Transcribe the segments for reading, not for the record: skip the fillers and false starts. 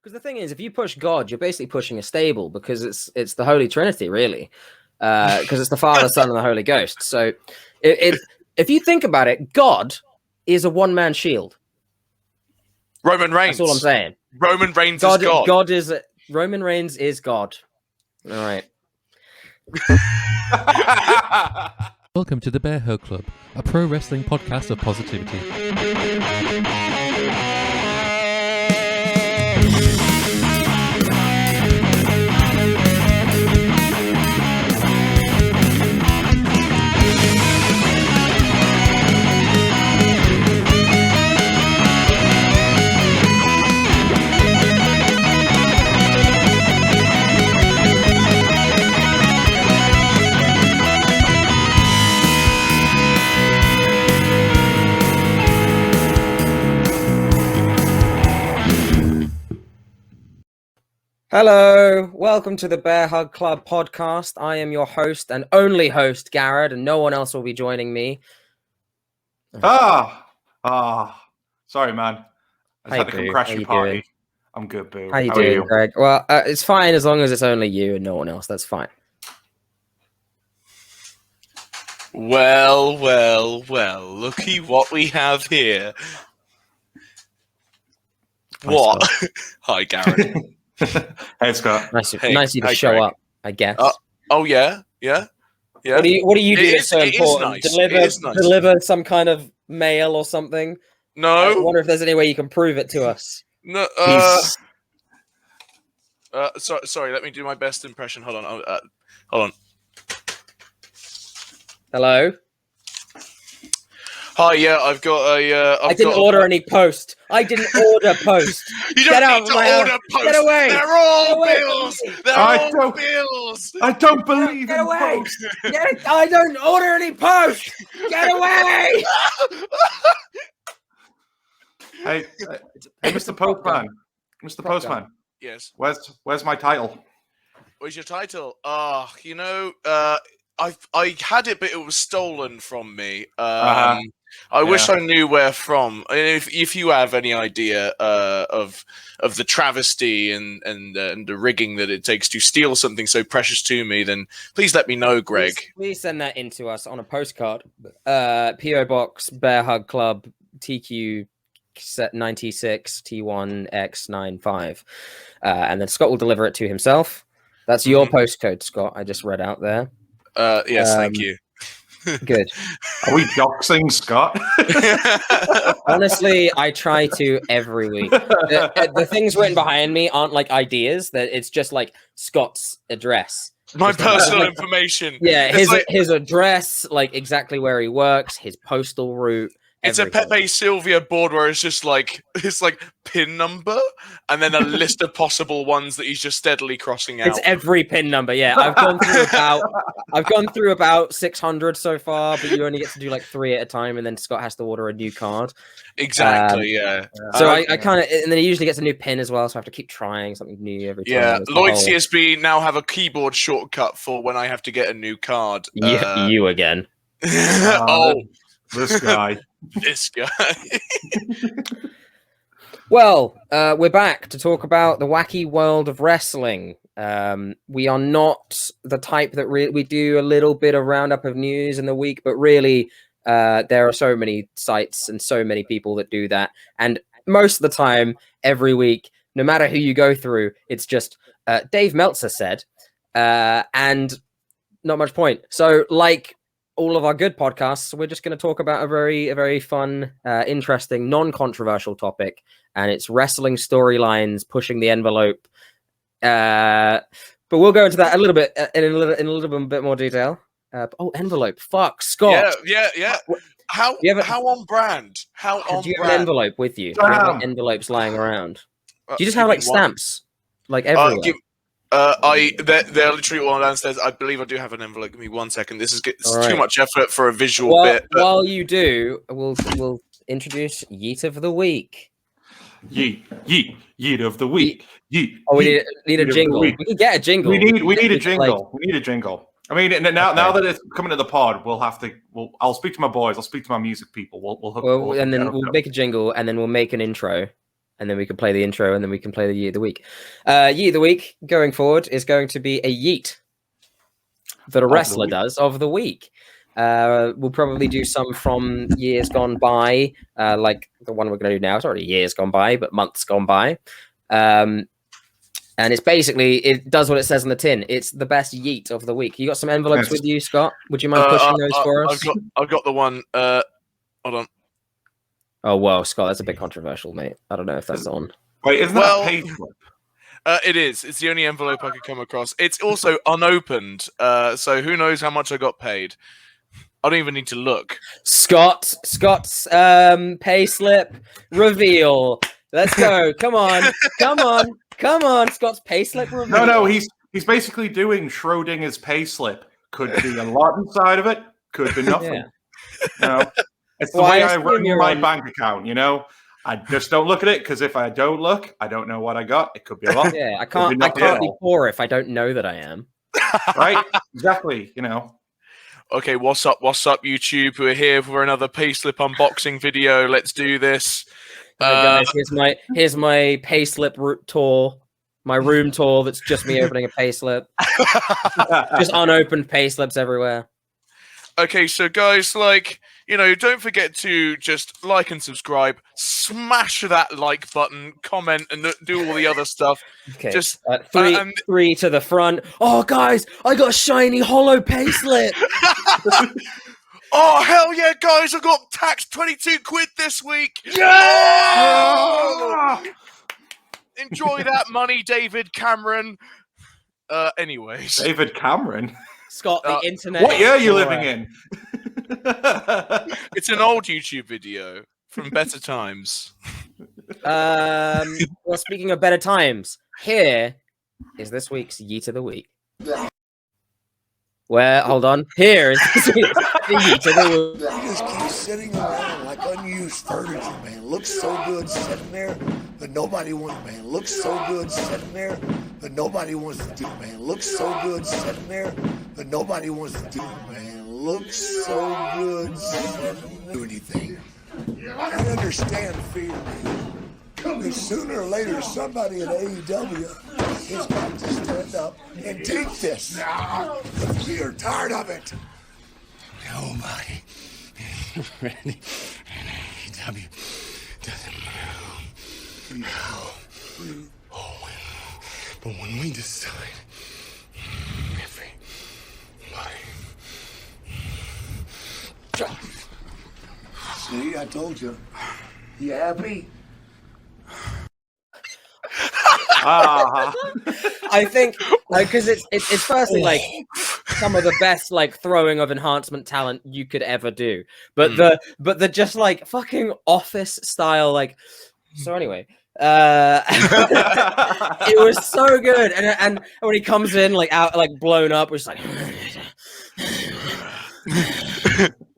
Because the thing is, if you push God, you're basically pushing a stable because it's the Holy Trinity, really. Because it's the Father, Son, and the Holy Ghost. So if you think about it, God is a one-man shield. Roman Reigns. That's all I'm saying. Roman Reigns is God. Roman Reigns is God. All right. Welcome to the Bearhug Club, a pro wrestling podcast of positivity. Hello, welcome to the Bearhug Club podcast. I am your host and only host, Garrett, and no one else will be joining me. Sorry, man. I just Hey, had to come Boo. crash How your you party. doing? I'm good, Boo. How you are doing, you? Greg? Well, it's fine as long as it's only you and no one else. That's fine. Well, looky what we have here. What? Hi, Garrett. Hey, Scott. Nice Hey, of you to hi, show Greg. up, I guess. Oh, yeah? What do you do that's so It is important? nice. It is nice. Deliver some kind of mail or something? I No. wonder if there's any way you can prove it to us. No. Sorry, let me do my best impression. Hold on. Hello? Hi, yeah, I've got a... I didn't order any post. I didn't order post. You Get don't out need of to my order house. posts. Get away. They're all Get away from bills. me. They're I all don't- bills. I don't believe Get in away. post. I don't order any post. Get away. Hey, Mr. Postman. Mr. Postman. Yes. Where's my title? What's your title? I had it, but it was stolen from me. I wish I knew where from. If you have any idea of the travesty and the rigging that it takes to steal something so precious to me, then please let me know, Greg. Please send that in to us on a postcard. PO Box Bearhug Club TQ 96 T1X95, and then Scott will deliver it to himself. That's your postcode, Scott. I just read out there. Yes, thank you. Good. Are we doxing Scott? Honestly, I try to every week. The things written behind me aren't like ideas. That it's just like Scott's address. My personal information. Yeah, It's his address, like exactly where he works, his postal route. It's everything. a Pepe Sylvia board where it's just like pin number and then a list of possible ones that he's just steadily crossing out. It's every pin number. Yeah, I've gone through about 600 so far, but you only get to do like 3 at a time, and then Scott has to order a new card. Exactly. Yeah. So I kind of, and then he usually gets a new pin as well, so I have to keep trying something new every time. Yeah, It's the Lloyd whole- CSB now have a keyboard shortcut for when I have to get a new card. You again. This guy. This guy. Well, we're back to talk about the wacky world of wrestling. We are not the type that we do a little bit of roundup of news in the week, but really, there are so many sites and so many people that do that. And most of the time, every week, no matter who you go through, it's just Dave Meltzer said, and not much point. So, like all of our good podcasts, we're just going to talk about a very fun, interesting, non-controversial topic, and it's wrestling storylines pushing the envelope. But we'll go into that a little bit in a little bit more detail. Envelope! Fuck, Scott. Yeah. How on brand? How on do you have brand? an envelope with you? Do you have like, envelopes lying around? Do you just have like stamps, like everywhere? They're literally all downstairs. I believe I do have an envelope. Give me 1 second. This is too much effort for a visual bit. But... While you do, we'll introduce Yeet of the Week. Yeet of the week. Yeet. Oh, we need a jingle. We can get a jingle. We need a jingle. We need a jingle. I mean, now that it's coming to the pod, I'll speak to my boys. I'll speak to my music people. We'll hook. And then we'll make a jingle, and then we'll make an intro. and then we can play the intro, and then we can play the Yeet of the Week. Yeet of the Week going forward is going to be a Yeet that a wrestler does of the week. We'll probably do some from years gone by, like the one we're going to do now. It's already years gone by, but months gone by. And it's basically, it does what it says on the tin. It's the best Yeet of the week. You got some envelopes with you, Scott? Would you mind pushing those for us? I've got the one. Hold on. Oh, well, Scott, that's a bit controversial, mate. I don't know if that's on. Wait, isn't that a page? It is. It's the only envelope I could come across. It's also unopened, so who knows how much I got paid. I don't even need to look. Scott's pay slip reveal. Let's go. Come on. Scott's pay slip reveal. No, he's basically doing Schrodinger's pay slip. Could be a lot inside of it. Could be nothing. Yeah. You know, it's the way I run my bank account. You know, I just don't look at it because if I don't look, I don't know what I got. It could be a lot. Yeah, I can't be poor if I don't know that I am. Right? Exactly. You know. Okay, what's up, YouTube? We're here for another payslip unboxing video. Let's do this. Guys, here's my payslip tour, my room tour. That's just me opening a payslip. Just unopened payslips everywhere. Okay, so guys, don't forget to just like and subscribe. Smash that like button, comment, and do all the other stuff. Okay, just three to the front. Oh, guys, I got a shiny hollow payslip. Oh, hell yeah, guys, I got taxed 22 quid this week. Yeah! Oh! Enjoy that money, David Cameron. Anyways. David Cameron? Scott, the internet. What year are you living in? It's an old YouTube video from better times. Well, speaking of better times, here is this week's Yeet of the Week. Hold on. Here is this week's Yeet of the Week. You just keep sitting around like unused furniture, man. Looks so good sitting there, but nobody wants, man. Looks so good sitting there, but nobody wants to do, man. Looks so good sitting there, but nobody wants to do, man. Looks so good sitting there, do anything. I understand fear, man. Because sooner or later, somebody at AEW has got to stand up and take this. But we are tired of it. Nobody ready. AEW doesn't move. But when we decide, everybody. See, I told you. You happy? I think because it's firstly like some of the best like throwing of enhancement talent you could ever do, but the just like fucking office style like. So anyway, it was so good, and when he comes in like out like blown up, we're just like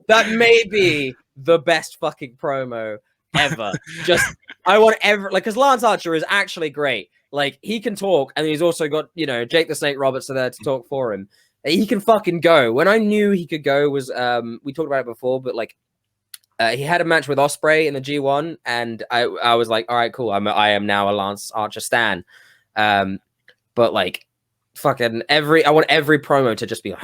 that may be the best fucking promo ever. Just I want because Lance Archer is actually great. Like he can talk, and he's also got Jake the Snake Roberts are there to talk for him. He can fucking go. When I knew he could go was we talked about it before, but like he had a match with Ospreay in the G1, and I was like, all right, cool. I am now a Lance Archer stan. But like fucking I want every promo to just be like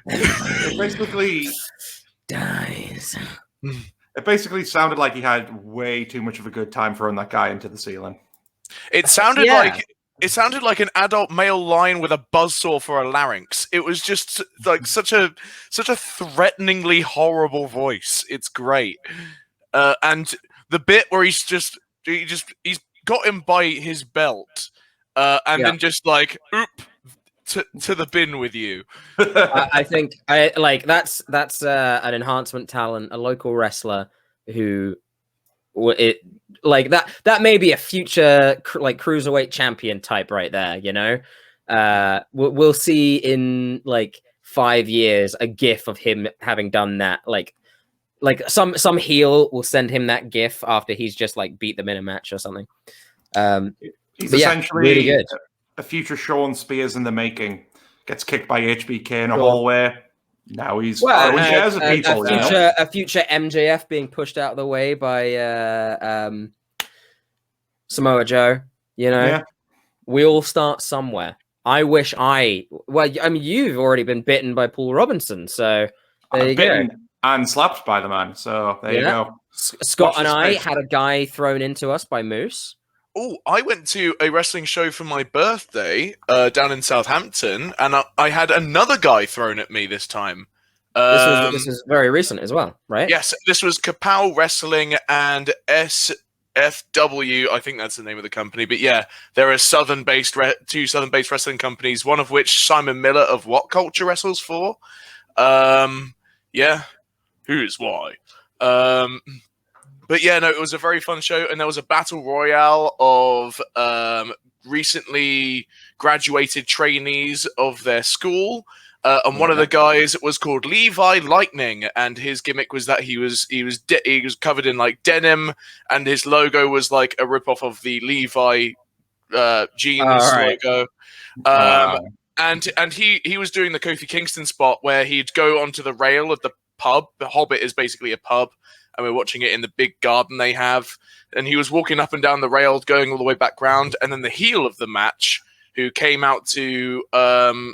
It basically dies. It basically sounded like he had way too much of a good time throwing that guy into the ceiling. It sounded like an adult male lion with a buzzsaw for a larynx. It was just like such a threateningly horrible voice. It's great. And the bit where he's got him by his belt, then just like oop. To the bin with you. I think that's an enhancement talent, a local wrestler who that may be a future like cruiserweight champion type right there. We'll see in like 5 years a gif of him having done that. Like some heel will send him that gif after he's just like beat them in a match or something. He's essentially really good. A future Sean Spears in the making. Gets kicked by HBK in a hallway. Now he's throwing shares at people. A future MJF being pushed out of the way by Samoa Joe. You know, we all start somewhere. I wish you've already been bitten by Paul Robinson, so there you go. And slapped by the man, so there you go. Scott and I had a guy thrown into us by Moose. Oh, I went to a wrestling show for my birthday down in Southampton, and I had another guy thrown at me this time. This was very recent as well, right? Yes, this was Kapow Wrestling and SFW. I think that's the name of the company. But yeah, there are two Southern-based wrestling companies, one of which Simon Miller of What Culture wrestles for. Yeah, who's why? But yeah, no, it was a very fun show, and there was a battle royale of recently graduated trainees of their school, and one of the guys was called Levi Lightning, and his gimmick was that he was covered in like denim, and his logo was like a ripoff of the Levi jeans logo. And he was doing the Kofi Kingston spot where he'd go onto the rail of the pub. The Hobbit is basically a pub, and we're watching it in the big garden they have. And he was walking up and down the rail, going all the way back round. And then the heel of the match, who came out to an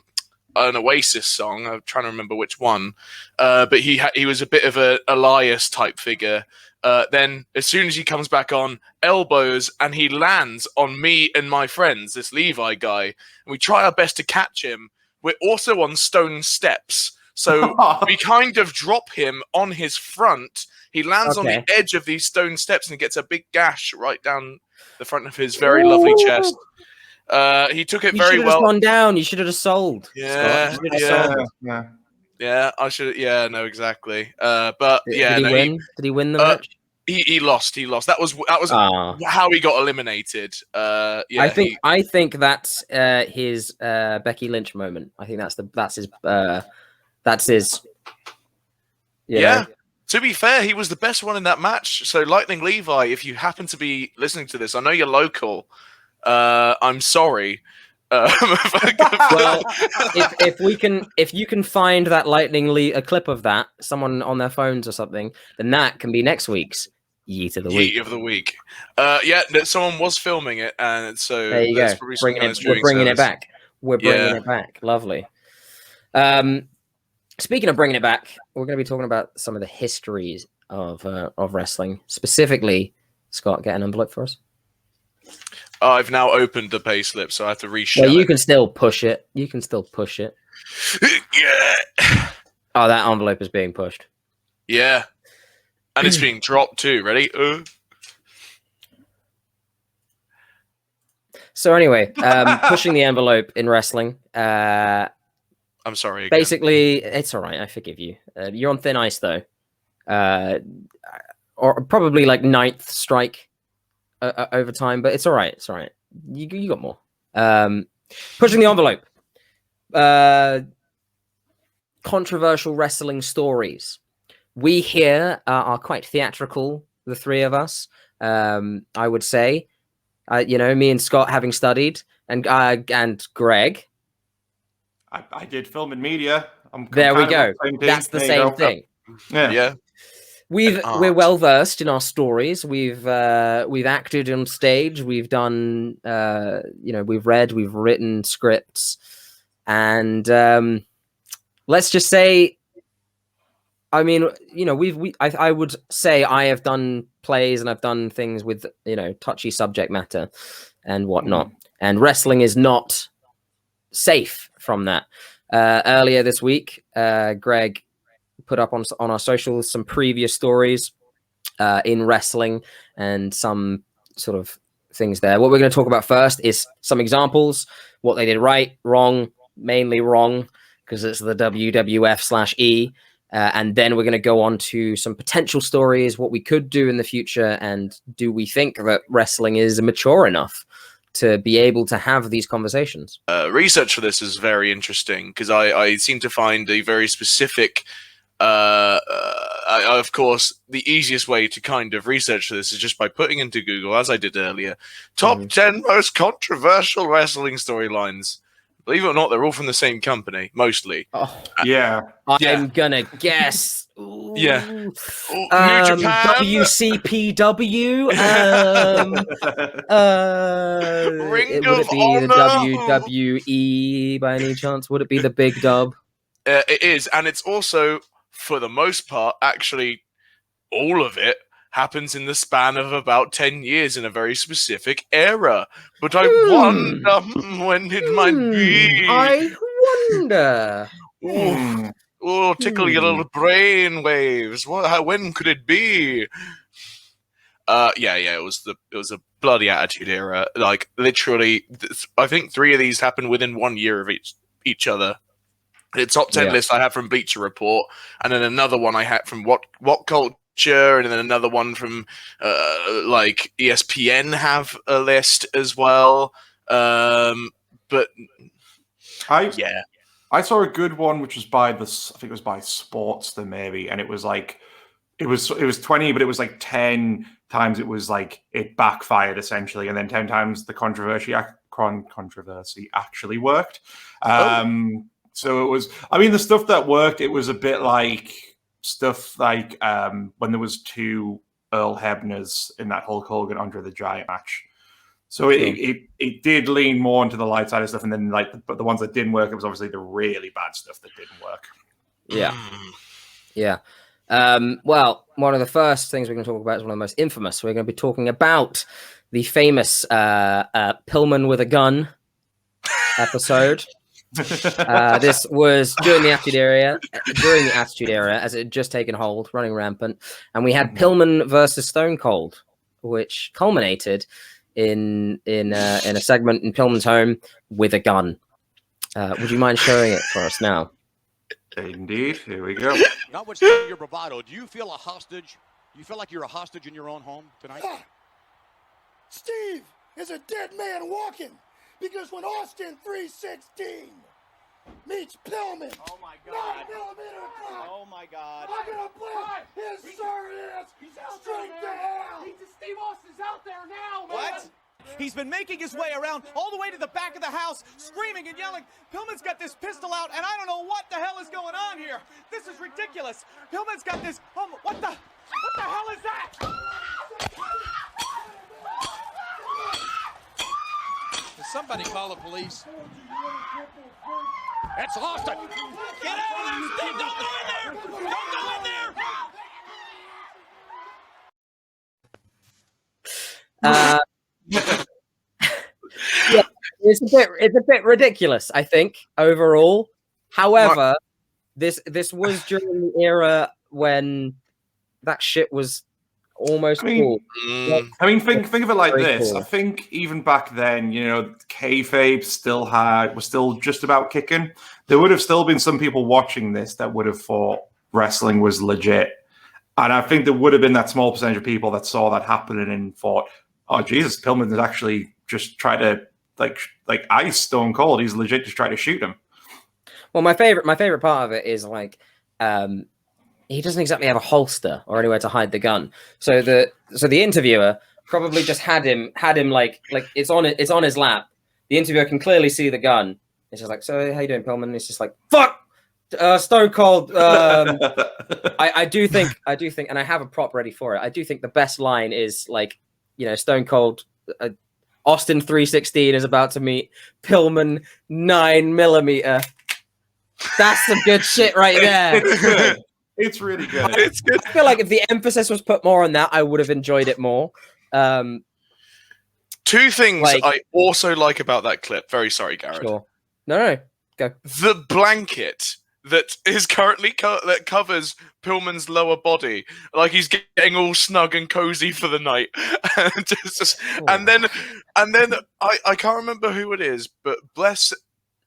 Oasis song, I'm trying to remember which one, but he was a bit of a Elias type figure. Then as soon as he comes back on, elbows, and he lands on me and my friends, this Levi guy. And we try our best to catch him. We're also on stone steps. So we kind of drop him on his front. He lands on the edge of these stone steps and gets a big gash right down the front of his very lovely chest. He took it very well. You should have gone down. You should have sold. Yeah, I should. Yeah, no, exactly. But yeah, did he win? Did he win the match? He lost. He lost. That was how he got eliminated. Yeah, I think that's his Becky Lynch moment. I think that's his. Yeah. To be fair, he was the best one in that match. So, Lightning Levi, if you happen to be listening to this, I know you're local. I'm sorry. Well, if you can find that a clip of that, someone on their phones or something, then that can be next week's Yeet of the Week. Yeet of the Week. Yeah, someone was filming it, and so there you go. We're bringing it back. We're bringing it back. Lovely. Speaking of bringing it back, we're going to be talking about some of the histories of wrestling. Specifically, Scott, get an envelope for us. I've now opened the payslip, so I have to reshare. Well, you can still push it. Yeah. Oh, that envelope is being pushed. Yeah. And it's being dropped too. Ready? So anyway, pushing the envelope in wrestling. I'm sorry. Again. Basically, it's all right. I forgive you. You're on thin ice, though. Or probably like 9th strike over time, but it's all right. It's all right. You got more. Pushing the envelope. Controversial wrestling stories. We here are quite theatrical, the three of us. I would say, me and Scott having studied, and Greg. I did film and media. There we go. That's the same thing. Yeah. We're well versed in our stories. We've acted on stage. We've done we've read, we've written scripts, and let's just say, I mean, I would say I have done plays and I've done things with touchy subject matter and whatnot, and wrestling is not safe from that. Earlier this week, Greg put up on our socials some previous stories in wrestling and some sort of things there. What we're going to talk about first is some examples, what they did right, wrong, mainly wrong, because it's the WWF/E. And then we're going to go on to some potential stories, what we could do in the future, and do we think that wrestling is mature enough to be able to have these conversations? Research for this is very interesting because I seem to find a very specific, of course, the easiest way to kind of research for this is just by putting into Google, as I did earlier, top 10 most controversial wrestling storylines, Believe it or not, they're all from the same company, mostly. Oh, yeah. I'm gonna guess. Ooh. Yeah. New Japan. WCPW. Ring would of it be the Honor. WWE by any chance? Would it be the Big Dub? It is, and it's also, for the most part, actually, all of it happens in the span of about 10 years in a very specific era. But I wonder when it might be. I wonder. Oh, tickle your little brain waves. When could it be? It was a bloody Attitude Era. Like, literally, I think 3 of these happened within 1 year of each other. The top 10 list I had from Bleacher Report, and then another one I had from What Culture, and then another one from like ESPN have a list as well. But I saw a good one which was by I think it was by Sportster maybe, and it was like it was 20, but it was like 10 times it was like it backfired essentially, and then 10 times the controversy actually worked. So it was, I mean, the stuff that worked, it was a bit like stuff like when there was 2 Earl Hebners in that Hulk Hogan Andre the Giant match. So it did lean more into the light side of stuff, and then but the ones that didn't work, it was obviously the really bad stuff that didn't work. Yeah. Well, one of the first things we're going to talk about is one of the most infamous. We're going to be talking about the famous Pillman with a gun episode. This was during the Attitude Era, as it had just taken hold, running rampant, and we had Pillman versus Stone Cold, which culminated in a segment in Pillman's home with a gun. Would you mind showing it for us now? Indeed, here we go. Notwithstanding your bravado, do you feel a hostage? Do you feel like you're a hostage in your own home tonight? Steve is a dead man walking. Because when Austin 316 meets Pillman, Oh my God! 9mm clock, Oh my God! I'm gonna blast his sir is straight to hell. Steve Austin's out there now, man. What? He's been making his way around all the way to the back of the house, screaming and yelling. Pillman's got this pistol out, and I don't know what the hell is going on here. This is ridiculous. Pillman's got this. What the hell is that? Did somebody call the police? That's Austin. Get out of there, Steve! Don't go in there! Don't go in there! Yeah, it's a bit ridiculous, I think, overall. However, this was during the era when that shit was almost cool. I mean, think of it like this. Cool. I think even back then, kayfabe was still just about kicking. There would have still been some people watching this that would have thought wrestling was legit. And I think there would have been that small percentage of people that saw that happening and thought, oh, Jesus, Pillman is actually just trying to like ice Stone Cold. He's legit just trying to shoot him. Well, my favorite part of it is like, he doesn't exactly have a holster or anywhere to hide the gun. So the interviewer probably just had him like it's on his lap. The interviewer can clearly see the gun. It's just like, so how you doing, Pillman? It's just like, fuck, Stone Cold. I do think, and I have a prop ready for it. I do think the best line is like, Stone Cold, Austin 316 is about to meet Pillman 9mm. That's some good shit right there. It's good. It's really good. It's good. I feel like if the emphasis was put more on that, I would have enjoyed it more. Two things I also like about that clip. Very sorry, Garrett. Sure. No, go. The blanket that is currently that covers Pillman's lower body, like he's getting all snug and cozy for the night, and then I can't remember who it is, but bless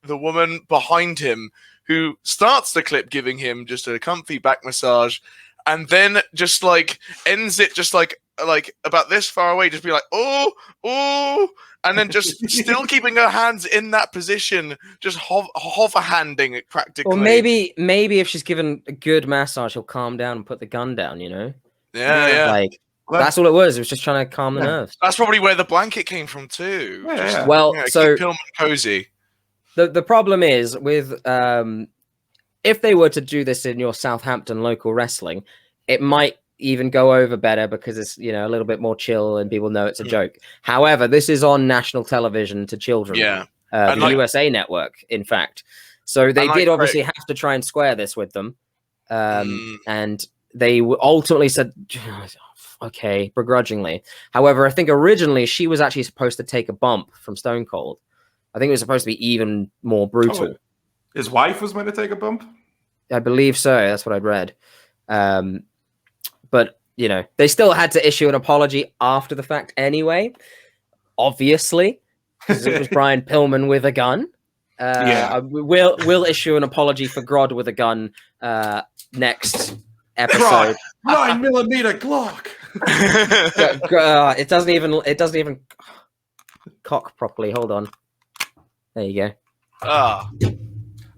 the woman behind him who starts the clip giving him just a comfy back massage, and then just like ends it just like about this far away, just be like, oh, and then just still keeping her hands in that position, just hover-handing it practically. Or maybe if she's given a good massage, he'll calm down and put the gun down, Yeah. Like, that's all it was. It was just trying to calm the nerves. That's probably where the blanket came from too. Yeah. Well, keep so Pillman cozy. The problem is with if they were to do this in your Southampton local wrestling, it might even go over better because it's, you know, a little bit more chill and people know it's a joke. However, this is on national television to children. Yeah. The USA Network, in fact. So they did obviously have to try and square this with them. And they ultimately said, okay, begrudgingly. However, I think originally she was actually supposed to take a bump from Stone Cold. I think it was supposed to be even more brutal. Oh, his wife was meant to take a bump? I believe so. That's what I'd read. But, you know, they still had to issue an apology after the fact anyway, obviously, because it was Brian Pillman with a gun. We'll issue an apology for Grodd with a gun next episode. 9mm Glock. It doesn't even cock properly. Hold on. There you go.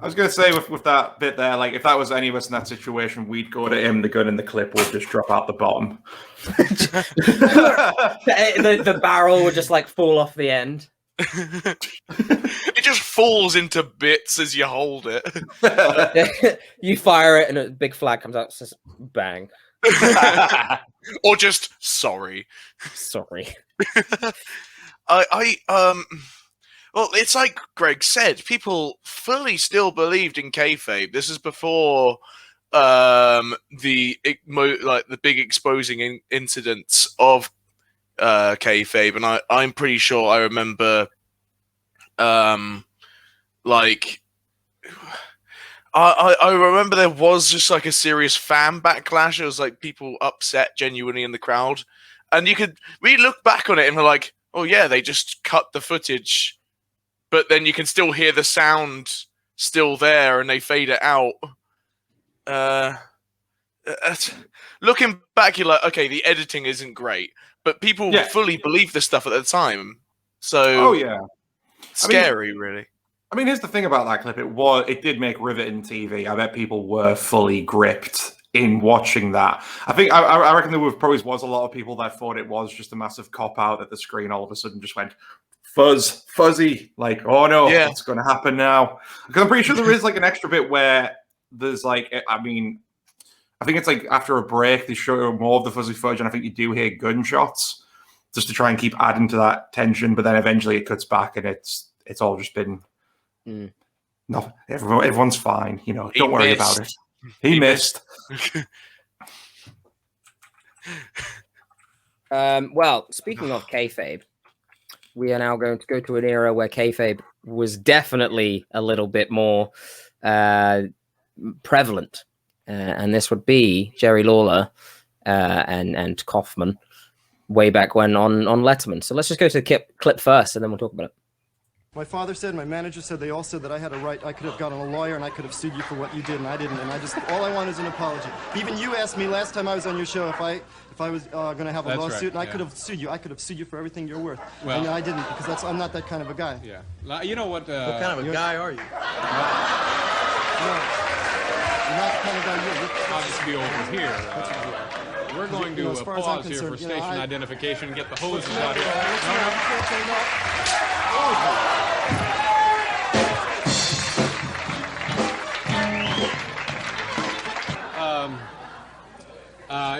I was going to say with that bit there, like if that was any of us in that situation, we'd go to him, the gun in the clip would just drop out the bottom. the barrel would just like fall off the end. It just falls into bits as you hold it. You fire it and a big flag comes out, says bang. Or just sorry. Well, it's like Greg said, people fully still believed in kayfabe. This is before the big exposing incidents of kayfabe, and I'm pretty sure I remember, I remember there was just like a serious fan backlash. It was like people upset genuinely in the crowd, and we look back on it and we're like, oh yeah, they just cut the footage. But then you can still hear the sound still there, and they fade it out. Looking back, you're like, okay, the editing isn't great, but people fully believed this stuff at the time. So, scary, really. I mean, here's the thing about that clip: it did make riveting TV. I bet people were fully gripped in watching that. I reckon there probably was a lot of people that thought it was just a massive cop out that the screen all of a sudden just went fuzzy, like, oh no, what's going to happen now? Because I'm pretty sure there is like an extra bit where there's like, I think it's like after a break they show more of the fuzzy fudge, and I think you do hear gunshots just to try and keep adding to that tension. But then eventually it cuts back, and it's all just been no, everyone's fine, you know. Don't worry about it. He missed. Well, speaking of kayfabe, we are now going to go to an era where kayfabe was definitely a little bit more prevalent. And this would be Jerry Lawler and Kaufman way back when on Letterman. So let's just go to the clip first, and then we'll talk about it. My father said, my manager said, they all said that I had a right, I could have gotten a lawyer and I could have sued you for what you did, and I didn't. And all I want is an apology. Even you asked me last time I was on your show if I was going to have a lawsuit, and I could have sued you. I could have sued you for everything you're worth. Well, and I didn't, because I'm not that kind of a guy. Yeah. You know what? What kind of a guy are you? You're not the kind of guy you're. I'll just be over here. We're going to pause here for station identification and get the hoses out here.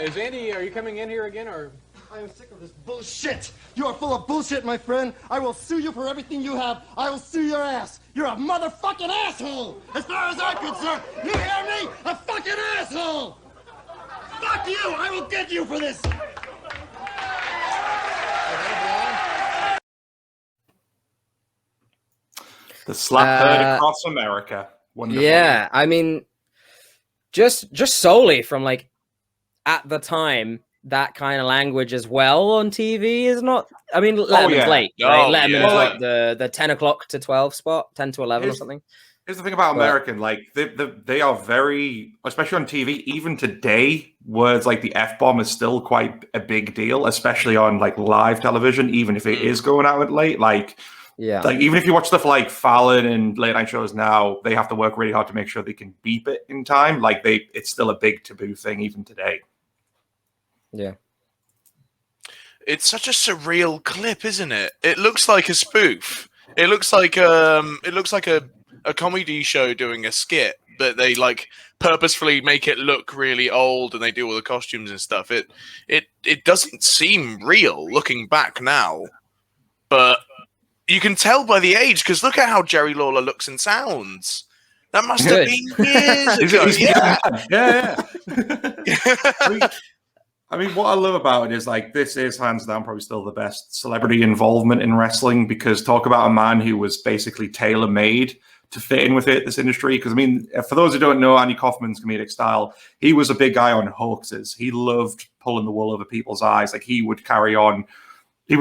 Is Andy, are you coming in here again, or? I am sick of this bullshit. You are full of bullshit, my friend. I will sue you for everything you have. I will sue your ass. You're a motherfucking asshole. As far as I'm concerned, you hear me? A fucking asshole. Fuck you. I will get you for this. The slap heard across America. Wonderful. Yeah, I mean, just solely from like at the time, that kind of language as well on TV is not. I mean, Letterman's late. Right? Letterman is like the 10 o'clock to 12 spot, 10 to 11 or something. Here's the thing about American, like they are very, especially on TV, even today, words like the F-bomb is still quite a big deal, especially on like live television, even if it is going out at late. Like even if you watch stuff like Fallon and late night shows now, they have to work really hard to make sure they can beep it in time. Like it's still a big taboo thing even today. Yeah. It's such a surreal clip, isn't it? It looks like a spoof. It looks like a comedy show doing a skit, but they like purposefully make it look really old, and they do all the costumes and stuff. It doesn't seem real looking back now, but you can tell by the age because look at how Jerry Lawler looks and sounds. That must have been years ago. Yeah. I mean, what I love about it is like this is hands down probably still the best celebrity involvement in wrestling, because talk about a man who was basically tailor-made to fit in with this industry. Because I mean, for those who don't know Andy Kaufman's comedic style, he was a big guy on hoaxes. He loved pulling the wool over people's eyes. Like he would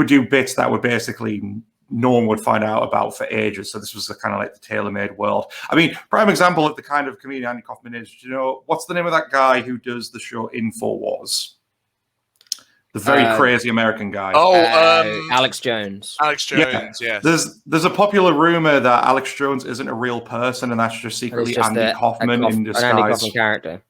do bits that would basically no one would find out about for ages. So this was kind of like the tailor-made world. I mean, prime example of the kind of comedian Andy Kaufman is, you know, what's the name of that guy who does the show InfoWars? The very crazy American guy. Alex Jones. Alex Jones, yeah. There's a popular rumor that Alex Jones isn't a real person, and that's just secretly Andy Kaufman in disguise. An Andy Kaufman character.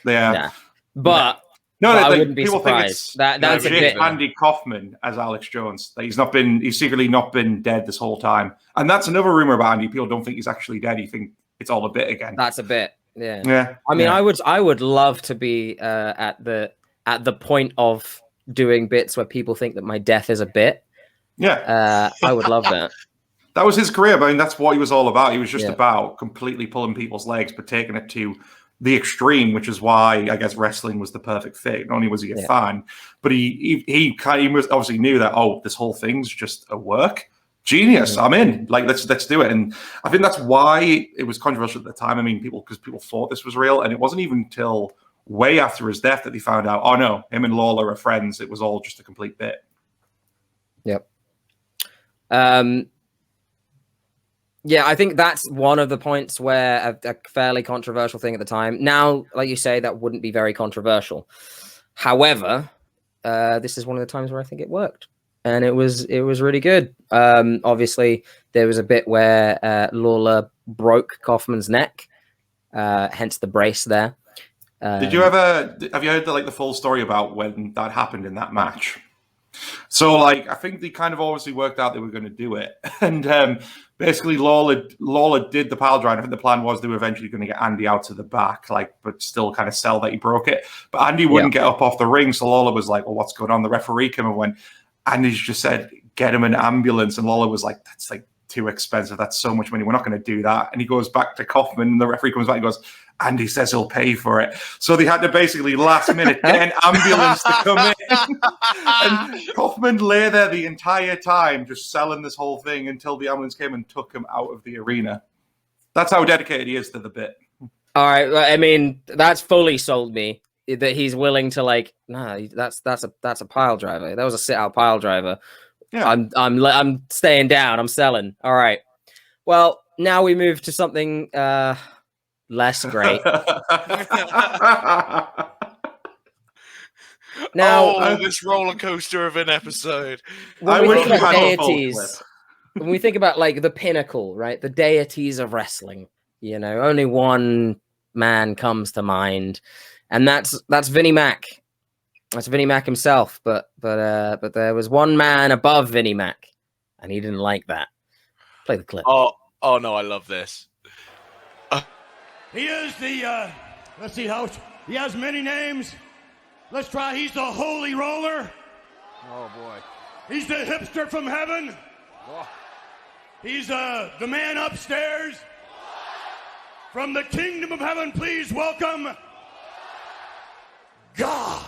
Yeah. But I wouldn't be surprised. That's a bit Andy Kaufman as Alex Jones. He's secretly not been dead this whole time. And that's another rumor about Andy. People don't think he's actually dead. You think it's all a bit again. That's a bit. Yeah. I mean, I would love to be at the point of doing bits where people think that my death is a bit. I would love that. That was his career. I mean, that's what he was all about. He was just about completely pulling people's legs, but taking it to the extreme, which is why I guess wrestling was the perfect fit. Not only was he a fan, but he obviously knew that, this whole thing's just a work. Genius. I'm in. Like, let's do it. And I think that's why it was controversial at the time. I mean, people thought this was real, and it wasn't even until way after his death that they found out, oh no, him and Lola are friends. It was all just a complete bit. Yep. Yeah, I think that's one of the points where a fairly controversial thing at the time. Now, like you say, that wouldn't be very controversial. However, this is one of the times where I think it worked, and it was really good. Obviously, there was a bit where Lola broke Kaufman's neck, hence the brace there. Have you heard the full story about when that happened in that match? So, like, I think they kind of obviously worked out they were going to do it, and basically Lawler did the pile driver. I think the plan was they were eventually going to get Andy out to the back, like, but still kind of sell that he broke it. But Andy wouldn't get up off the ring, so Lawler was like, "Well, what's going on?" The referee came and went. Andy just said, "Get him an ambulance," and Lawler was like, "That's like too expensive. That's so much money. We're not going to do that." And he goes back to Kaufman, and the referee comes back and goes, Andy says he'll pay for it. So they had to basically last minute get an ambulance to come in. And Kaufman lay there the entire time just selling this whole thing until the ambulance came and took him out of the arena. That's how dedicated he is to the bit. All right. I mean, that's fully sold me that he's willing to, like, that's a pile driver. That was a sit-out pile driver. Yeah. I'm staying down. I'm selling. All right. Well, now we move to something less great. Now, this roller coaster of an episode. When we think about deities, when we think about like the pinnacle, right? The deities of wrestling, you know, only one man comes to mind, and that's Vinnie Mac. That's Vinnie Mac himself. But there was one man above Vinnie Mac, and he didn't like that. Play the clip. Oh no, I love this. He is the, let's see how, he has many names. Let's try, he's the Holy Roller. Oh, boy. He's the hipster from heaven. Oh. He's the man upstairs. From the kingdom of heaven, please welcome God.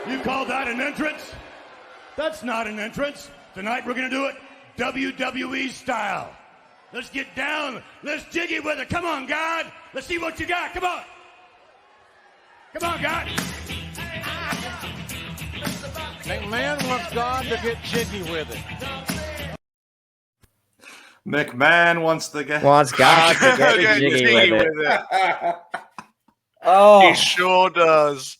You call that an entrance? That's not an entrance. Tonight we're going to do it WWE style. Let's get down. Let's jiggy with it. Come on, God. Let's see what you got. Come on. Come on, God. McMahon wants God to get jiggy with it. McMahon wants God to get jiggy with it. Oh, he sure does.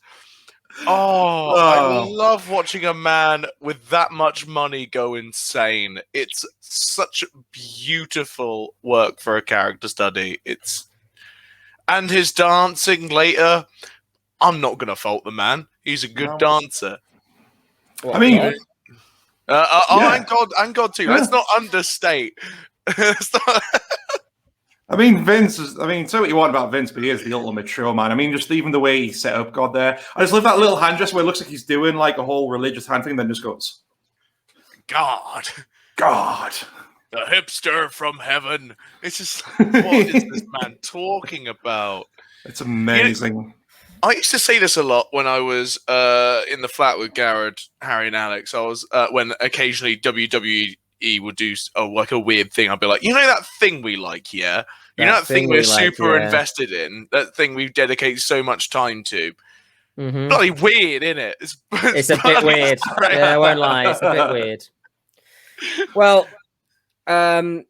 I love watching a man with that much money go insane. It's such beautiful work for a character study. And his dancing later, I'm not going to fault the man. He's a good dancer. I mean, and God too. Let's not understate. I mean, Vince is. I mean, say what you want about Vince, but he is the ultimate showman. I mean, just even the way he set up God there. I just love that little hand gesture where it looks like he's doing like a whole religious hand thing, then just goes, God. The hipster from heaven. It's just, what is this man talking about? It's amazing. You know, I used to say this a lot when I was in the flat with Garrett, Harry, and Alex. I was when occasionally WWE would do like a weird thing. I'd be like, you know that thing we like, yeah? You know that thing we're super invested in? That thing we dedicate so much time to? Mm-hmm. Bloody weird, isn't it? It's a bit weird. Yeah, I won't lie. It's a bit weird. Well, then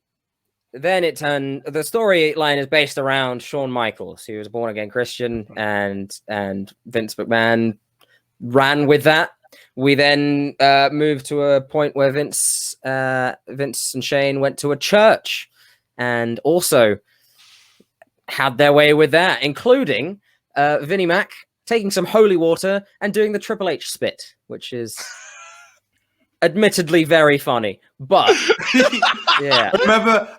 it turned. The storyline is based around Shawn Michaels, who was a born-again Christian, and Vince McMahon ran with that. We then moved to a point where Vince and Shane went to a church and also had their way with that, including Vinnie Mac taking some holy water and doing the Triple H spit, which is admittedly very funny. But yeah,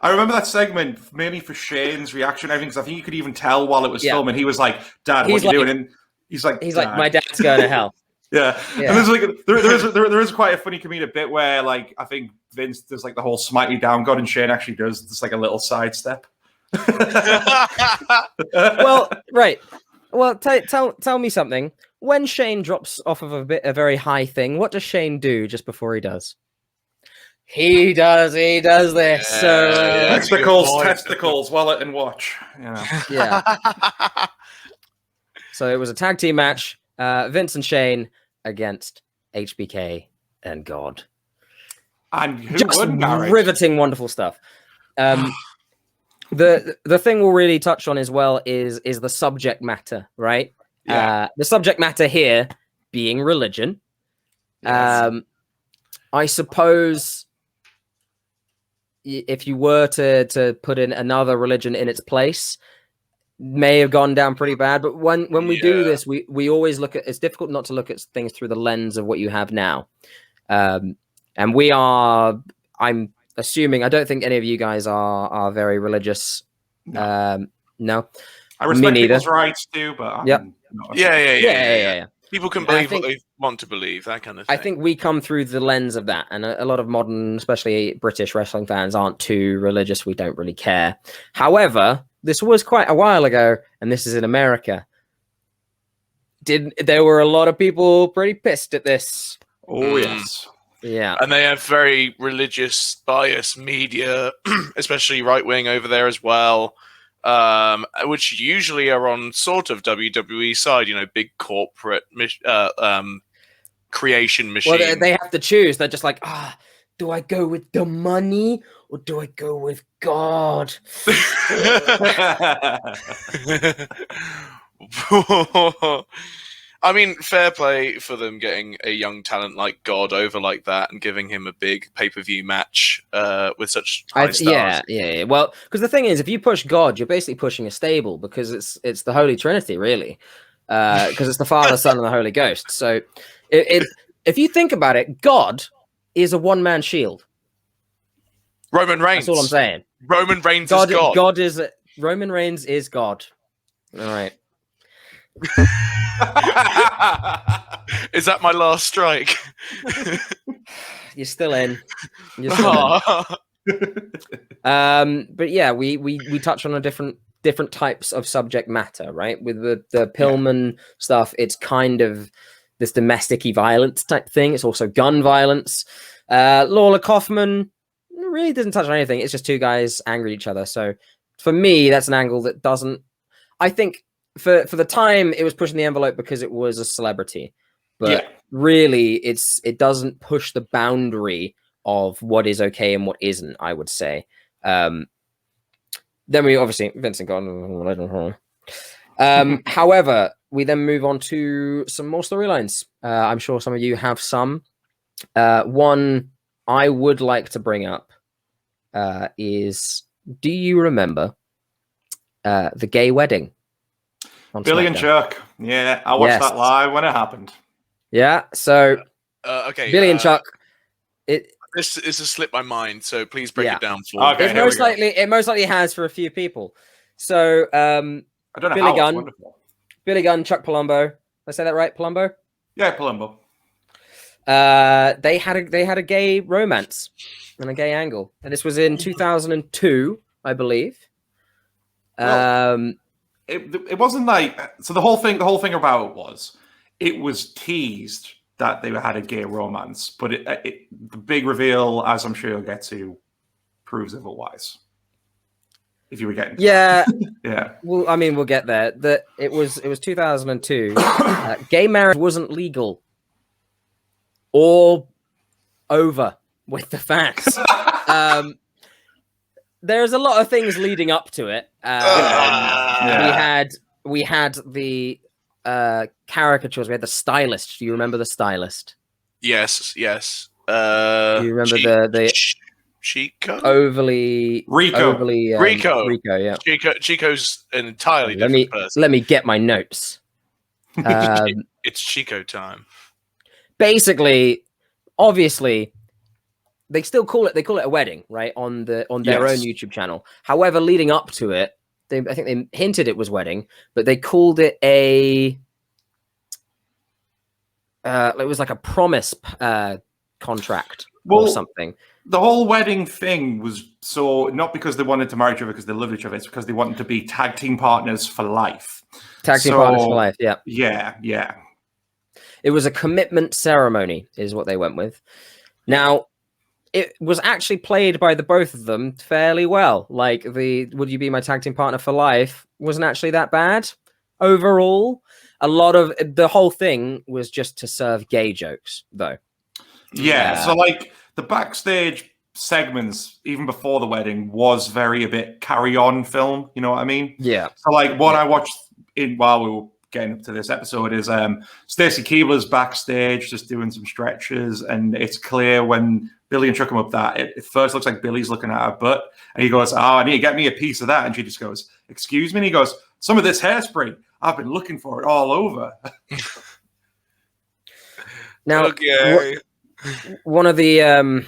I remember that segment mainly for Shane's reaction. I think you could even tell while it was filming. He was like, "Dad, what are you doing?" And he's like, "My dad's going to hell." Yeah. And there's like there is quite a funny comedic bit where like I think Vince does like the whole smite me down God, and Shane actually does just like a little sidestep. Well, right. Well, tell me something. When Shane drops off of a very high thing, what does Shane do just before he does? He does this. Testicles, wallet, and watch. Yeah. So it was a tag team match. Vince and Shane against HBK and God. And who just won, riveting, wonderful stuff. The thing we'll really touch on as well is the subject matter, right? Yeah. The subject matter here being religion. Yes. I suppose if you were to put in another religion in its place, may have gone down pretty bad. But when we do this, we always look at, it's difficult not to look at things through the lens of what you have now. And I'm assuming, I don't think any of you guys are very religious. No. I respect people's rights too, but yeah. People can believe what they want to believe, that kind of thing. I think we come through the lens of that, and a lot of modern, especially British wrestling fans aren't too religious. We don't really care. However, this was quite a while ago, and this is in America. There were a lot of people pretty pissed at this. Oh, yes. Yeah. And they have very religious bias media, especially right-wing over there as well, which usually are on sort of WWE side, big corporate creation machine. Well, they have to choose. They're just like, do I go with the money or do I go with God? I mean, fair play for them getting a young talent like God over like that and giving him a big pay-per-view match with such high stars. Yeah. Well, because the thing is, if you push God, you're basically pushing a stable, because it's the Holy Trinity, really, because it's the Father, Son, and the Holy Ghost. So if you think about it, God is a one-man shield. Roman Reigns. That's all I'm saying. Roman Reigns is God. Roman Reigns is God. All right. Is that my last strike? You're still in. But yeah, we touch on a different types of subject matter, right? With the Pillman stuff, it's kind of this domestic-y violence type thing. It's also gun violence. Lawler, Kaufman really doesn't touch on anything. It's just two guys angry at each other. So for me, that's an angle that doesn't, I think, for the time, it was pushing the envelope because it was a celebrity, but really it doesn't push the boundary of what is okay and what isn't, I would say. Then we obviously Vincent got however, we then move on to some more storylines. I'm sure some of you have some. One I would like to bring up is, do you remember the gay wedding? Billy and Chuck. Yeah, I watched that live when it happened. Yeah, so okay, Billy and Chuck. This has slipped my mind, so please break it down for me. Okay, it most likely has for a few people. So I don't know Billy how Gunn, it's wonderful. Billy Gunn, Chuck Palumbo. Did I say that right? Palumbo? Yeah, Palumbo. They had a gay romance and a gay angle, and this was in 2002, I believe. Well, it wasn't like, so the whole thing about it was teased that they had a gay romance, but the big reveal, as I'm sure you'll get to, proves otherwise. If you were getting to yeah. Well, I mean, we'll get there. It was 2002. Gay marriage wasn't legal or over with the facts. There's a lot of things leading up to it. We had the caricatures. We had the stylist. Do you remember the stylist? Yes. Do you remember the Chico? Rico, yeah. Chico's an entirely different person. Let me get my notes. It's Chico time. Basically, obviously, they still call it a wedding, right? On their own YouTube channel. However, leading up to it, I think they hinted it was wedding, but they called it it was like a promise contract or something. The whole wedding thing was not because they wanted to marry each other because they loved each other. It's because they wanted to be tag team partners for life. Partners for life, yeah. Yeah. It was a commitment ceremony, is what they went with. Now, it was actually played by the both of them fairly well. Like "Would you be my tag team partner for life" wasn't actually that bad overall. A lot of the whole thing was just to serve gay jokes, though. Yeah, so like the backstage segments, even before the wedding, was a bit carry-on film. You know what I mean? Yeah. So like what I watched while we were getting up to this episode is Stacy Keibler's backstage just doing some stretches, and it's clear when Billy and Chuck come up that it first looks like Billy's looking at her butt, and he goes, I need to get me a piece of that, and she just goes, excuse me, and he goes, some of this hairspray, I've been looking for it all over. Now, one of the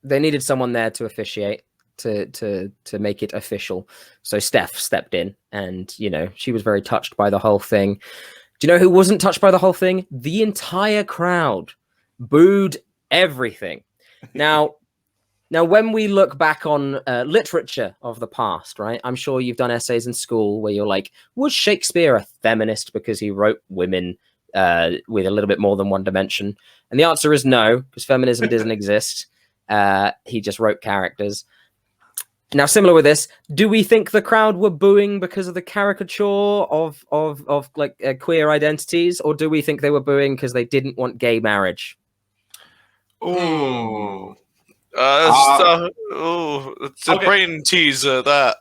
they needed someone there to officiate, to make it official. So Steph stepped in, and she was very touched by the whole thing. Do you know who wasn't touched by the whole thing? The entire crowd booed everything. Now when we look back on literature of the past, right? I'm sure you've done essays in school where you're like, was Shakespeare a feminist because he wrote women with a little bit more than one dimension? And the answer is no, because feminism doesn't exist. He just wrote characters. Now, similar with this, do we think the crowd were booing because of the caricature of queer identities, or do we think they were booing because they didn't want gay marriage? It's a brain teaser, that.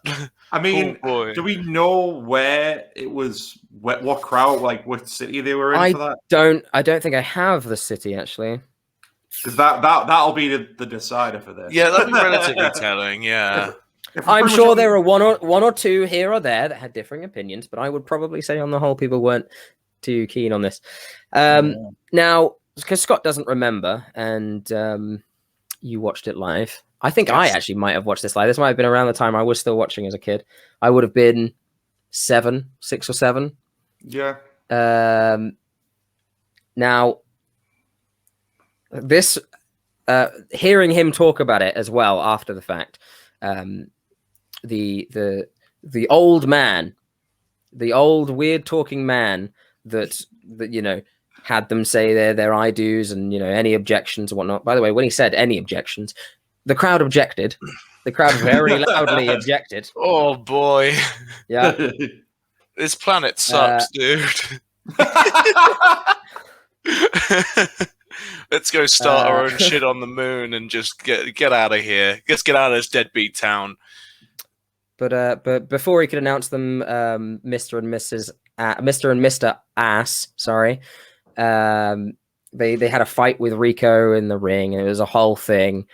I mean, do we know where it was? What crowd? Like what city they were in for that? I don't think I have the city actually. Because that'll be the decider for this. Yeah, that'll be relatively telling. Yeah, I'm sure there are one or two here or there that had differing opinions, but I would probably say on the whole people weren't too keen on this. Now, because Scott doesn't remember, and you watched it live. I think I actually might have watched this live. This might have been around the time I was still watching as a kid. I would have been 6 or 7. Yeah. Now, this hearing him talk about it as well after the fact, the old man, the old weird talking man that had them say their I do's and any objections and whatnot. By the way, when he said any objections, the crowd objected. The crowd very loudly objected. Oh boy. Yeah. This planet sucks, dude. Let's go start our own shit on the moon and just get out of here. Let's get out of this deadbeat town. But before he could announce them, Mr. and Mrs. Mr. and Mr. Ass, sorry. They had a fight with Rico in the ring, and it was a whole thing.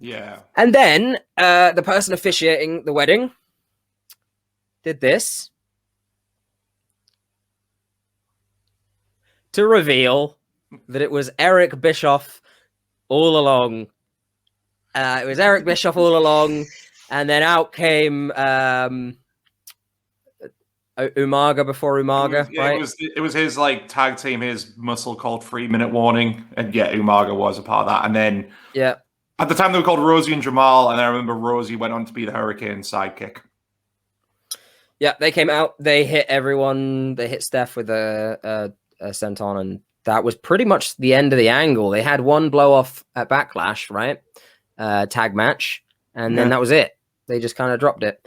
Yeah. And then the person officiating the wedding did this to reveal that it was Eric Bischoff all along. It was Eric Bischoff all along, and then out came Umaga before Umaga, right? It was his like tag team, his muscle called 3 Minute Warning, and yeah, Umaga was a part of that. And then at the time they were called Rosie and Jamal, and I remember Rosie went on to be the Hurricane's sidekick. Yeah, they came out, they hit everyone, they hit Steph with a senton, and that was pretty much the end of the angle. They had one blow off at Backlash, right? Tag match, and then that was it. They just kind of dropped it.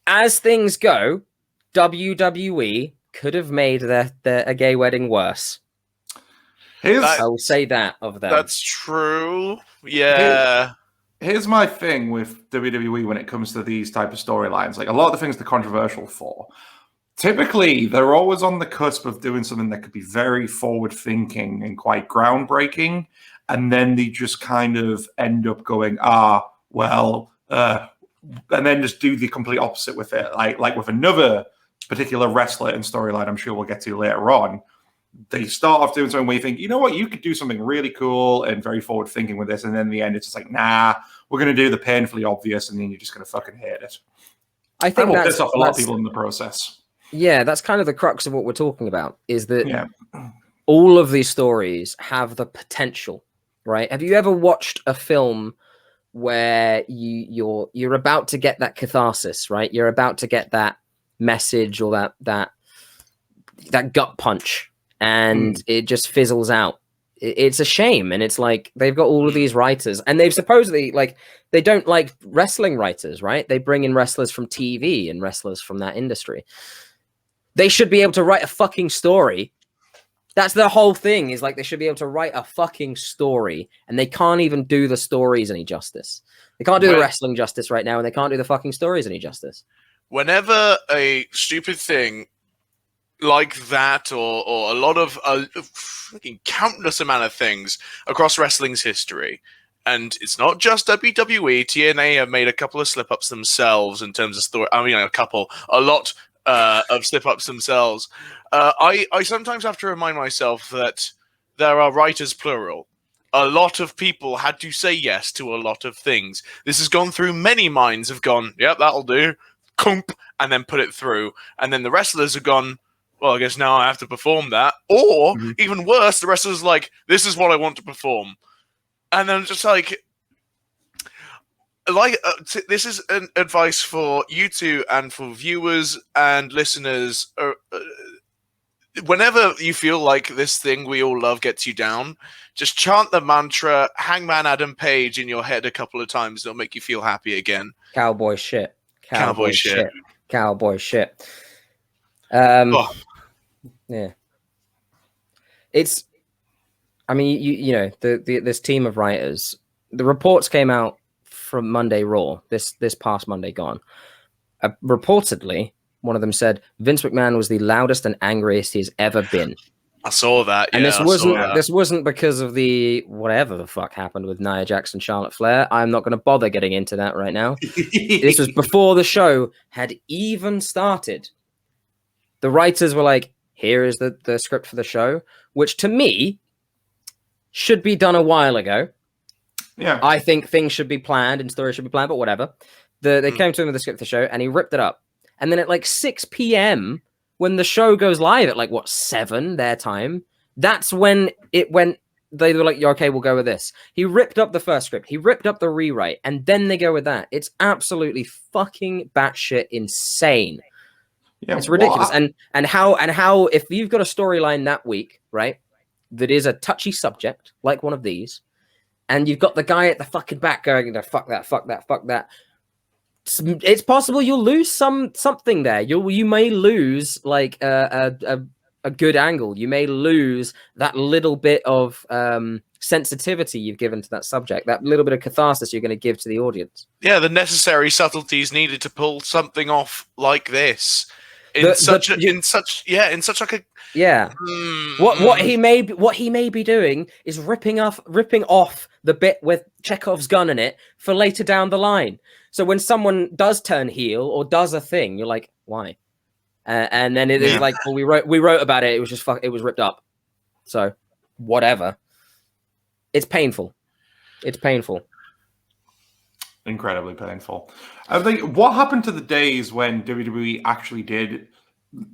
As things go, WWE could have made a gay wedding worse. I will say that of them. That's true. Yeah. Here's my thing with WWE when it comes to these type of storylines. Like a lot of the things they're controversial for. Typically, they're always on the cusp of doing something that could be very forward-thinking and quite groundbreaking, and then they just kind of end up going, and then just do the complete opposite with it. Like with another particular wrestler and storyline I'm sure we'll get to later on, they start off doing something where you think, you know what, you could do something really cool and very forward-thinking with this, and then in the end, it's just like, nah, we're going to do the painfully obvious, and then you're just going to fucking hate it. I think that will piss off a lot of people in the process. Yeah, that's kind of the crux of what we're talking about, is that all of these stories have the potential, right? Have you ever watched a film where you're about to get that catharsis, right? You're about to get that message or that gut punch, and it just fizzles out. It's a shame, and it's like they've got all of these writers, and they've supposedly they don't like wrestling writers, right? They bring in wrestlers from TV and wrestlers from that industry. They should be able to write a fucking story. That's the whole thing, is like they should be able to write a fucking story, and they can't even do the stories any justice. They can't do the wrestling justice right now, and they can't do the fucking stories any justice. Whenever a stupid thing like that, or a lot of fucking countless amount of things across wrestling's history, and it's not just WWE, TNA have made a couple of slip-ups themselves in terms of story. I mean, a lot of slip-ups themselves. I sometimes have to remind myself that there are writers plural. A lot of people had to say yes to a lot of things. This has gone through many minds, have gone, yep, that'll do, kump, and then put it through. And then the wrestlers have gone, well, I guess now I have to perform that. Or, even worse, the wrestlers like, this is what I want to perform. And then just this is an advice for you two and for viewers and listeners. Whenever you feel like this thing we all love gets you down, just chant the mantra Hangman Adam Page in your head a couple of times. It'll make you feel happy again. Cowboy shit. Cowboy shit. Cowboy shit. Yeah. It's, I mean, you know, this team of writers, the reports came out from Monday Raw, this past Monday gone. Reportedly, one of them said Vince McMahon was the loudest and angriest he's ever been. I saw that. And this wasn't because of the whatever the fuck happened with Nia Jax and Charlotte Flair. I'm not going to bother getting into that right now. This was before the show had even started. The writers were like, here is the script for the show, which to me should be done a while ago. Yeah, I think things should be planned and stories should be planned, but whatever. They came to him with the script for the show, and he ripped it up. And then at like 6 p.m., when the show goes live at like 7 their time, that's when it went. They were like, okay, we'll go with this. He ripped up the first script. He ripped up the rewrite, and then they go with that. It's absolutely fucking batshit insane. Yeah, it's ridiculous. And how if you've got a storyline that week, right, that is a touchy subject like one of these, and you've got the guy at the fucking back going, fuck that, fuck that, fuck that. It's possible you'll lose something there. You may lose like a good angle. You may lose that little bit of sensitivity you've given to that subject, that little bit of catharsis you're going to give to the audience. Yeah, the necessary subtleties needed to pull something off like this. in such like a What he may be doing is ripping off the bit with Chekhov's gun in it for later down the line. So when someone does turn heel or does a thing, you're like, why? And then it is like, well, we wrote about it. It was just it was ripped up. So whatever. It's painful. It's painful. Incredibly painful. I think, what happened to the days when WWE actually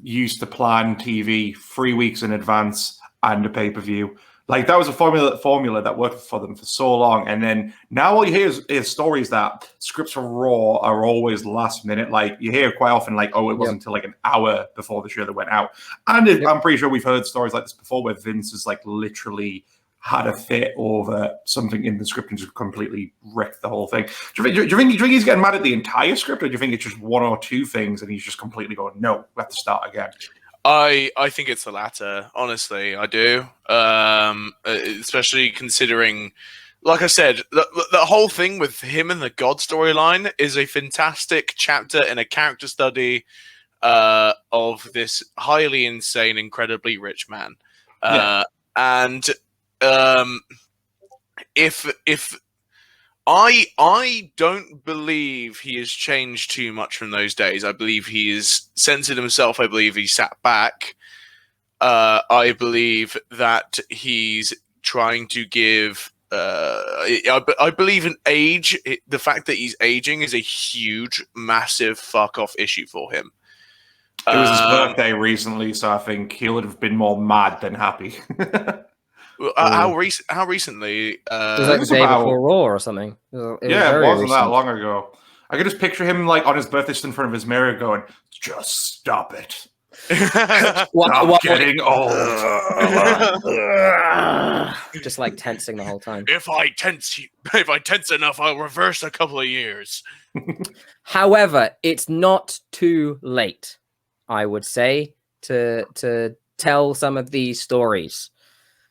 used to plan TV 3 weeks in advance and a pay-per-view? Like, that was a formula that worked for them for so long. And then now all you hear is stories that scripts for Raw are always last minute. Like, you hear quite often, like, oh, it wasn't until like an hour before the show that went out. And I'm pretty sure we've heard stories like this before where Vince has like literally had a fit over something in the script and just completely wrecked the whole thing. Do you think he's getting mad at the entire script, or do you think it's just one or two things and he's just completely going, no, we have to start again? I think it's the latter. Honestly, I do. Especially considering, like I said, the whole thing with him and the God storyline is a fantastic chapter in a character study of this highly insane, incredibly rich man. And if I don't believe he has changed too much from those days. I believe he is censored himself. I believe he sat back. I believe that he's trying to give. I believe in age. The fact that he's aging is a huge, massive fuck off issue for him. It was his birthday recently, so I think he would have been more mad than happy. How recently? It was like the day before Raw or something. It wasn't that long ago. I could just picture him like on his birthday in front of his mirror going, "Just stop it. Stop getting old." Just like tensing the whole time. If I tense enough, I'll reverse a couple of years. However, it's not too late, I would say, to tell some of these stories.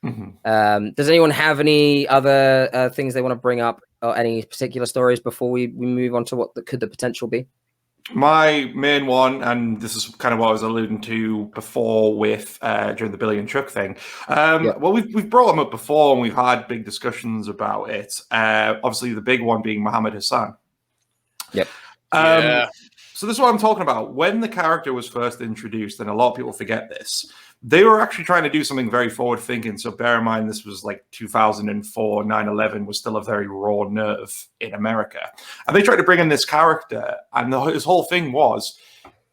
Mm-hmm. Does anyone have any other things they want to bring up, or any particular stories before we move on to what could the potential be? My main one, and this is kind of what I was alluding to before with during the Billy and Chuck thing. Well, we've brought them up before, and we've had big discussions about it. Obviously, the big one being Muhammad Hassan. Yep. So this is what I'm talking about. When the character was first introduced, and a lot of people forget this, they were actually trying to do something very forward-thinking. So bear in mind, this was like 2004, 9/11 was still a very raw nerve in America. And they tried to bring in this character, and his whole thing was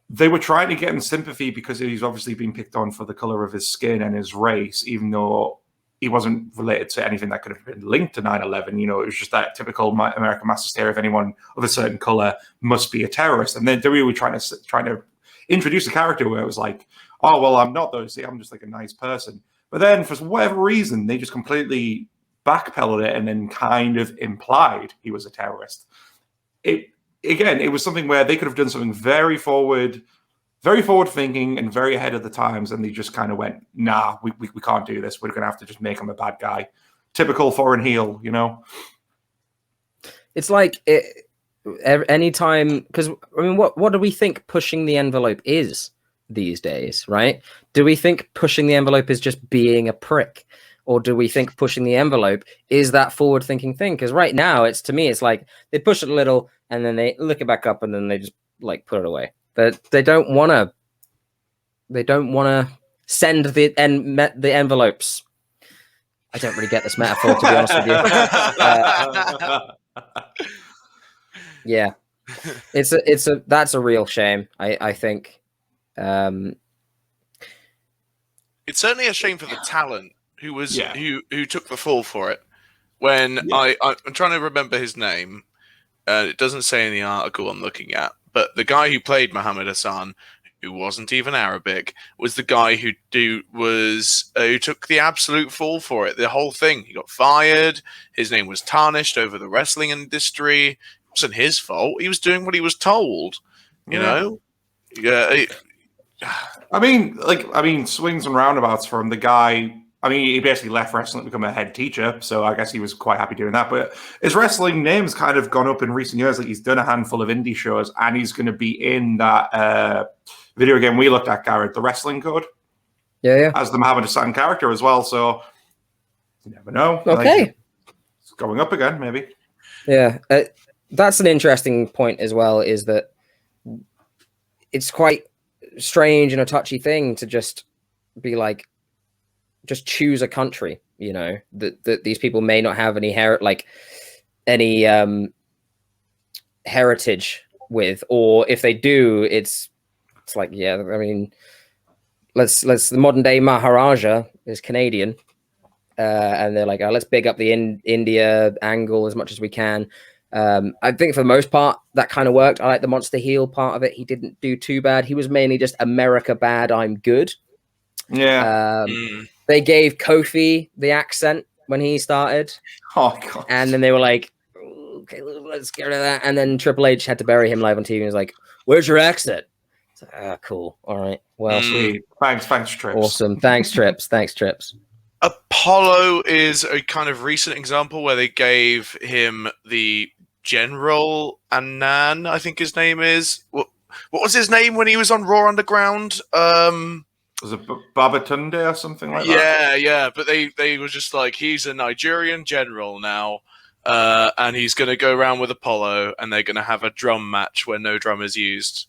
they were trying to get him sympathy because he's obviously been picked on for the color of his skin and his race, even though he wasn't related to anything that could have been linked to 9/11. You know, it was just that typical American mass hysteria. If anyone of a certain color must be a terrorist. And then we were trying to introduce a character where it was like, oh, well, I'm not though. See, I'm just like a nice person. But then for whatever reason, they just completely backpedaled it and then kind of implied he was a terrorist. It was something where they could have done something very forward thinking and very ahead of the times, and they just kind of went, nah, we can't do this. We're going to have to just make him a bad guy. Typical foreign heel, you know? It's like anytime, because, I mean, what do we think pushing the envelope is these days, right? Do we think pushing the envelope is just being a prick? Or do we think pushing the envelope is that forward-thinking thing? Because right now, to me, it's like they push it a little, and then they look it back up, and then they just, like, put it away. But they don't want to send the envelopes. I don't really get this metaphor, to be honest with you. Yeah, that's a real shame. I think. It's certainly a shame for the talent who took the fall for it. When I'm trying to remember his name, it doesn't say in the article I'm looking at. But the guy who played Muhammad Hassan, who wasn't even Arabic, was the guy who took the absolute fall for it. The whole thing. He got fired. His name was tarnished over the wrestling industry. It wasn't his fault. He was doing what he was told. You know? Yeah. I mean, swings and roundabouts from the guy I mean, he basically left wrestling to become a head teacher, so I guess he was quite happy doing that. But his wrestling name's kind of gone up in recent years. Like, he's done a handful of indie shows, and he's going to be in that video game we looked at, Garrett, The Wrestling Code. Yeah. As the Muhammad Hassan character as well, so you never know. Okay. It's going up again, maybe. Yeah. That's an interesting point as well, is that it's quite strange and a touchy thing to just be like, just choose a country, you know, that these people may not have any heritage with, or if they do, it's like, yeah, I mean, let's the modern day Maharaja is Canadian, and they're like, let's big up the India angle as much as we can. I think for the most part that kind of worked. I like the monster heel part of it. He didn't do too bad. He was mainly just America bad, I'm good. Yeah. They gave Kofi the accent when he started. Oh god. And then they were like, okay, let's get rid of that. And then Triple H had to bury him live on TV. And he was like, where's your accent? It's like, cool. All right. Well, sweet. Thanks, Trips. Awesome. Thanks, Trips. Thanks, Trips. Apollo is a kind of recent example where they gave him the General Annan, I think his name is. What was his name when he was on Raw Underground? Was it Babatunde or something like that? Yeah. But they were just like, he's a Nigerian general now, and he's going to go around with Apollo, and they're going to have a drum match where no drum is used.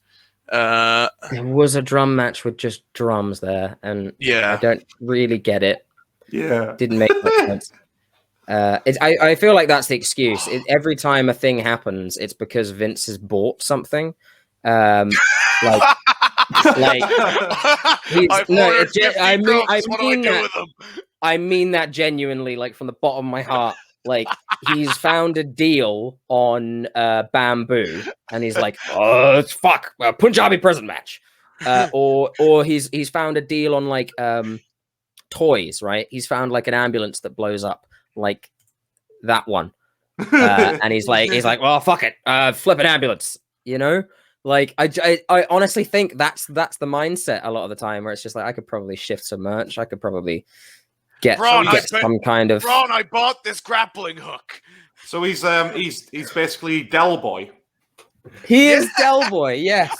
There was a drum match with just drums there, and I don't really get it. Yeah, didn't make much sense. I feel like that's the excuse. Every time a thing happens, it's because Vince has bought something. I mean that genuinely, like from the bottom of my heart. Like, he's found a deal on Bamboo, and he's like, "Oh, it's fuck Punjabi prison match," or he's found a deal on like toys, right? He's found like an ambulance that blows up, like that one, and he's like, "Well, fuck it, flip an ambulance," you know. Like, I honestly think that's the mindset a lot of the time, where it's just like, I could probably shift some merch, I could probably get some kind of. Ron, I bought this grappling hook. So he's basically Del Boy. He is Del Boy, yes.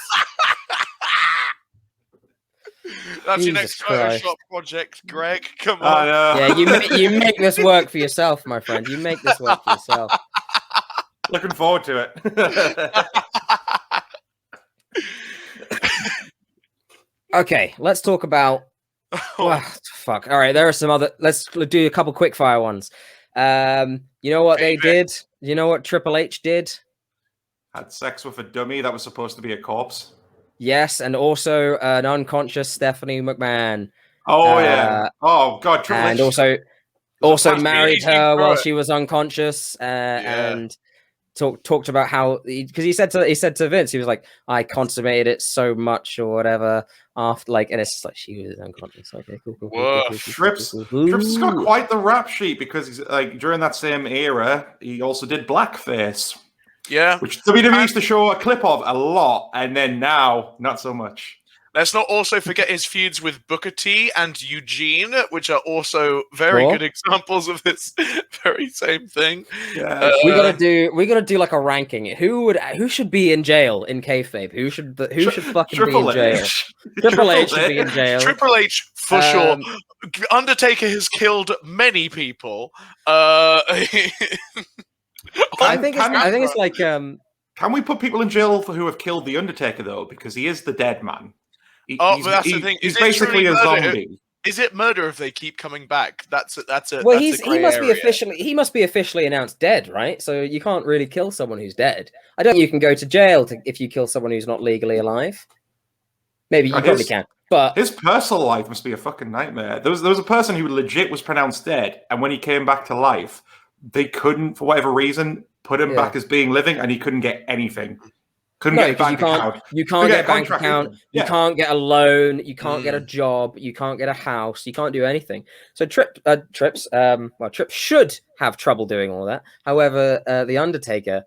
That's your next Photoshop project, Greg. Come on. Yeah, you make this work for yourself, my friend. You make this work for yourself. Looking forward to it. Okay, let's talk about. Fuck. All right, there are some other. Let's do a couple quick fire ones. You know what they did? You know what Triple H did? Had sex with a dummy that was supposed to be a corpse. Yes, and also an unconscious Stephanie McMahon. Oh yeah. Oh god, Triple H. And also married her while she was unconscious, and talked about how, because he said to Vince, he was like, I consummated it so much or whatever after, like, and it's just like, she was unconscious. Okay, cool. Trips has got quite the rap sheet, because he's like, during that same era, he also did blackface. Yeah, which WWE used to show a clip of a lot, and then now not so much. Let's not also forget his feuds with Booker T and Eugene, which are also very good examples of this very same thing. Yeah, we gotta do like a ranking. Who should be in jail in kayfabe? Who should fucking be in jail? Triple H should be in jail. Triple H for sure. Undertaker has killed many people. I think it's like. Can we put people in jail who have killed the Undertaker though? Because he is the dead man. But that's the thing. He's basically a zombie. Is it murder if they keep coming back? That's a. Well, he must be officially announced dead, right? So you can't really kill someone who's dead. I don't think you can go to jail if you kill someone who's not legally alive. Maybe you probably can, but his personal life must be a fucking nightmare. There was a person who legit was pronounced dead, and when he came back to life, they couldn't, for whatever reason, put him back as being living, and he couldn't get anything. Couldn't get a bank account. You can't get a bank account. You can't get a loan. You can't get a job. You can't get a house. You can't do anything. So Trips should have trouble doing all that. However, the Undertaker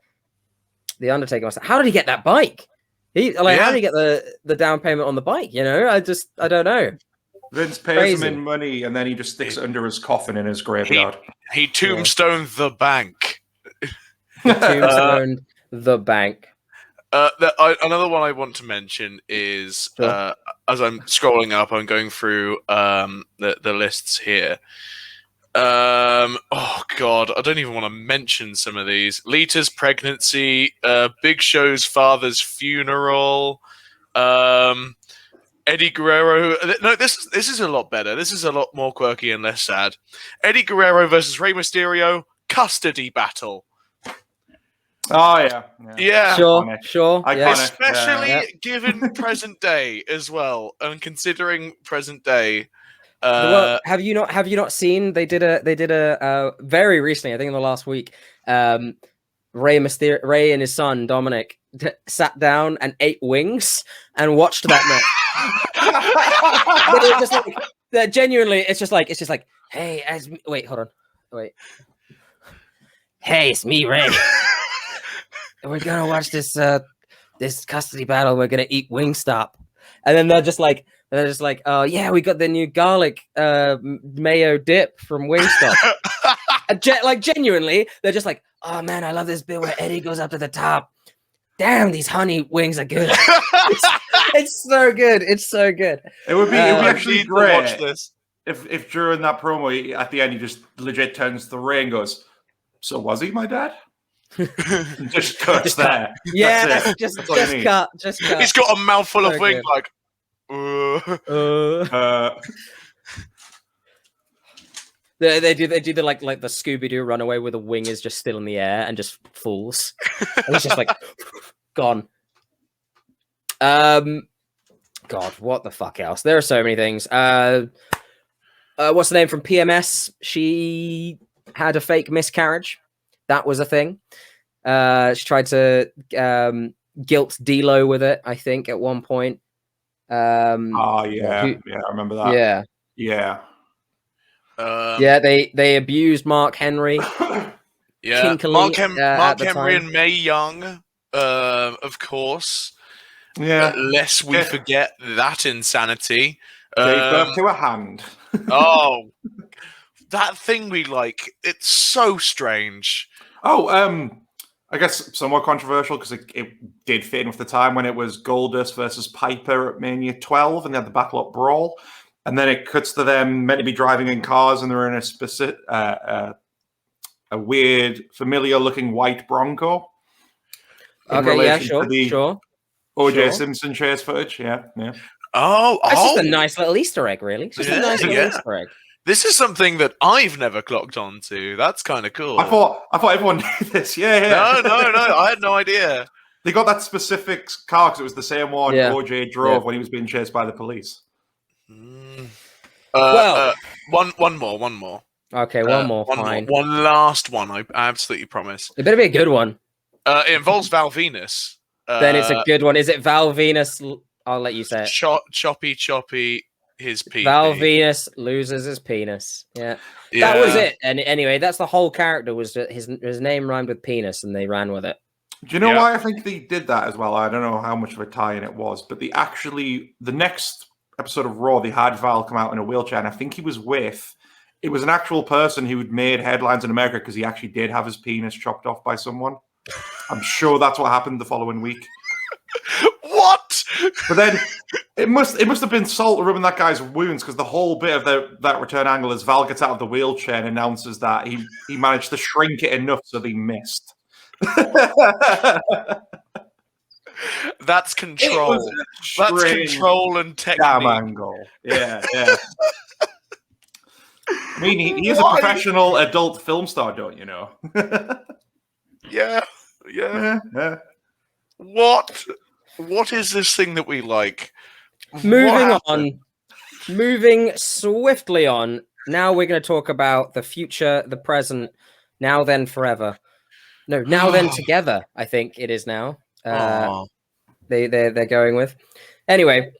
must. How did he get that bike? How did he get the down payment on the bike? You know, I don't know. Vince pays him in money, and then he just sticks it under his coffin in his graveyard. He tombstoned the bank. Tombstoned the bank. Another one I want to mention is as I'm scrolling up, I'm going through the lists here. Oh God, I don't even want to mention some of these. Lita's pregnancy, Big Show's father's funeral, Eddie Guerrero. No, this is a lot better. This is a lot more quirky and less sad. Eddie Guerrero versus Rey Mysterio custody battle. Oh yeah. Sure. Especially given present day as well, and considering present day. Well, have you not seen? They did a very recently, I think in the last week. Rey and his son Dominic sat down and ate wings and watched that match. But it's just like genuinely, it's just like, hey, hey, it's me, Rey. We're gonna watch this custody battle. We're gonna eat Wingstop, and then they're just like, oh yeah, we got the new garlic mayo dip from Wingstop. Like genuinely, they're just like, oh man, I love this bit where Eddie goes up to the top. Damn, these honey wings are good. It's so good. It's so good. It would be actually great watch this. If during that promo at the end he just legit turns to the Rey and goes, "So was he my dad?" just cuts there. Yeah, that's just cut. He's got a mouthful of wing, like. They do the like the Scooby-Doo runaway where the wing is just still in the air and just falls. And it's just like gone. God, what the fuck else? There are so many things. What's the name from PMS? She had a fake miscarriage. That was a thing. She tried to guilt D-Lo with it, I think, at one point. I remember that. Yeah. They abused Mark Henry. Mark Henry and Mae Young, of course. Yeah. Lest we forget that insanity. Gave birth to a hand. Oh, that thing we like. It's so strange. Oh, I guess somewhat controversial because it did fit in with the time when it was Goldust versus Piper at Mania 12 and they had the backlot brawl. And then it cuts to them meant to be driving in cars and they're in a specific, a weird, familiar-looking white Bronco. Okay, sure. O.J. Simpson chase footage, yeah. Oh, that's just a nice little Easter egg, really. Just a nice little Easter egg. This is something that I've never clocked onto. That's kind of cool. I thought everyone knew this. Yeah. No. I had no idea. They got that specific car because it was the same one OJ drove when he was being chased by the police. One more. Okay, one more. Fine. One last one. I absolutely promise. It better be a good one. It involves Val Venus. Then it's a good one. Is it Val Venus? I'll let you say it. Choppy. His penis. Val Venus loses his penis. Yeah, that was it. And anyway, that's the whole character. Was that his name rhymed with penis, and they ran with it. Do you know why I think they did that as well? I don't know how much of a tie-in it was, but the next episode of Raw, they had Val come out in a wheelchair, and I think it was an actual person who had made headlines in America because he actually did have his penis chopped off by someone. I'm sure that's what happened the following week. What? But then it must have been salt rubbing that guy's wounds because the whole bit of that return angle is Val gets out of the wheelchair and announces that he managed to shrink it enough so they missed. That's control. That's control and technique. Damn angle. Yeah. I mean, he is a professional adult film star, don't you know? Yeah. What is this thing that we like? Moving swiftly on. Now we're going to talk about the future, the present, now then forever. No, now then together. I think it is now. They're going with. Anyway,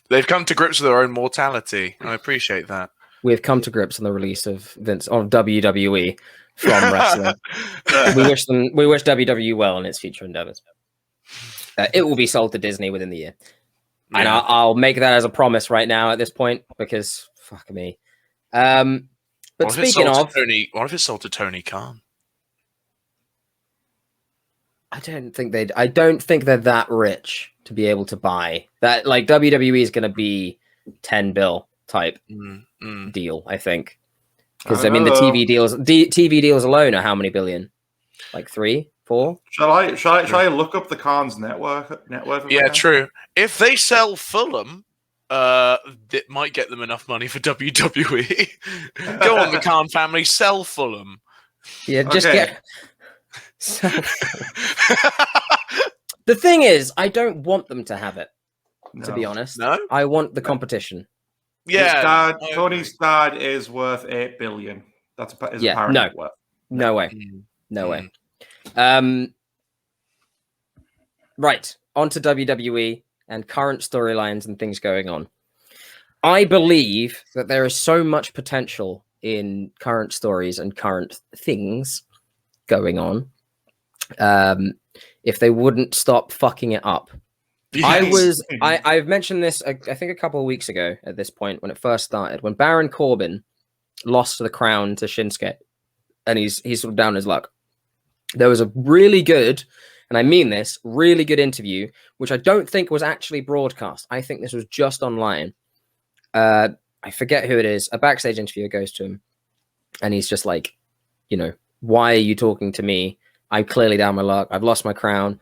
they've come to grips with their own mortality. I appreciate that. We've come to grips on the release of WWE from wrestling. We wish WWE well in its future endeavors. It will be sold to Disney within the year. And I'll make that as a promise right now at this point, because fuck me. But speaking of, what if it's sold to Tony Khan? I don't think they're that rich to be able to buy that. Like WWE is going to be 10 bill type deal, I think. Because I mean, the TV deals alone are how many billion? Like 3, 4? Shall I look up the Khan's net worth? Yeah, true. If they sell Fulham, it might get them enough money for WWE. Go on, the Khan family, sell Fulham. Yeah, just get. The thing is, I don't want them to have it. To be honest, no, I want the competition. Yeah, Tony's dad is worth 8 billion. That's apparent net worth. No way. No way. Right, on to WWE and current storylines and things going on. I believe that there is so much potential in current stories and current things going on. If they wouldn't stop fucking it up. Yes. I've mentioned this, I think a couple of weeks ago at this point when it first started, when Baron Corbin lost the crown to Shinsuke and he's sort of down his luck. There was a really good, and I mean this, really good interview, which I don't think was actually broadcast. I think this was just online. I forget who it is. A backstage interviewer goes to him and he's just like, you know, why are you talking to me? I'm clearly down my luck. I've lost my crown.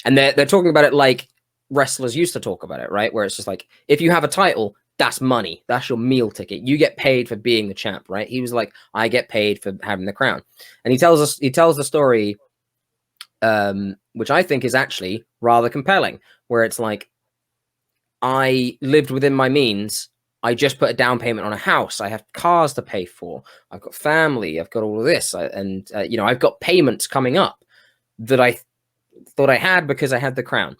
And they're talking about it like wrestlers used to talk about it, right? Where it's just like, if you have a title, that's money. That's your meal ticket. You get paid for being the champ, right? He was like, I get paid for having the crown. And he tells the story, which I think is actually rather compelling, where it's like, I lived within my means. I just put a down payment on a house. I have cars to pay for. I've got family. I've got all of this. You know, I've got payments coming up that I thought I had because I had the crown.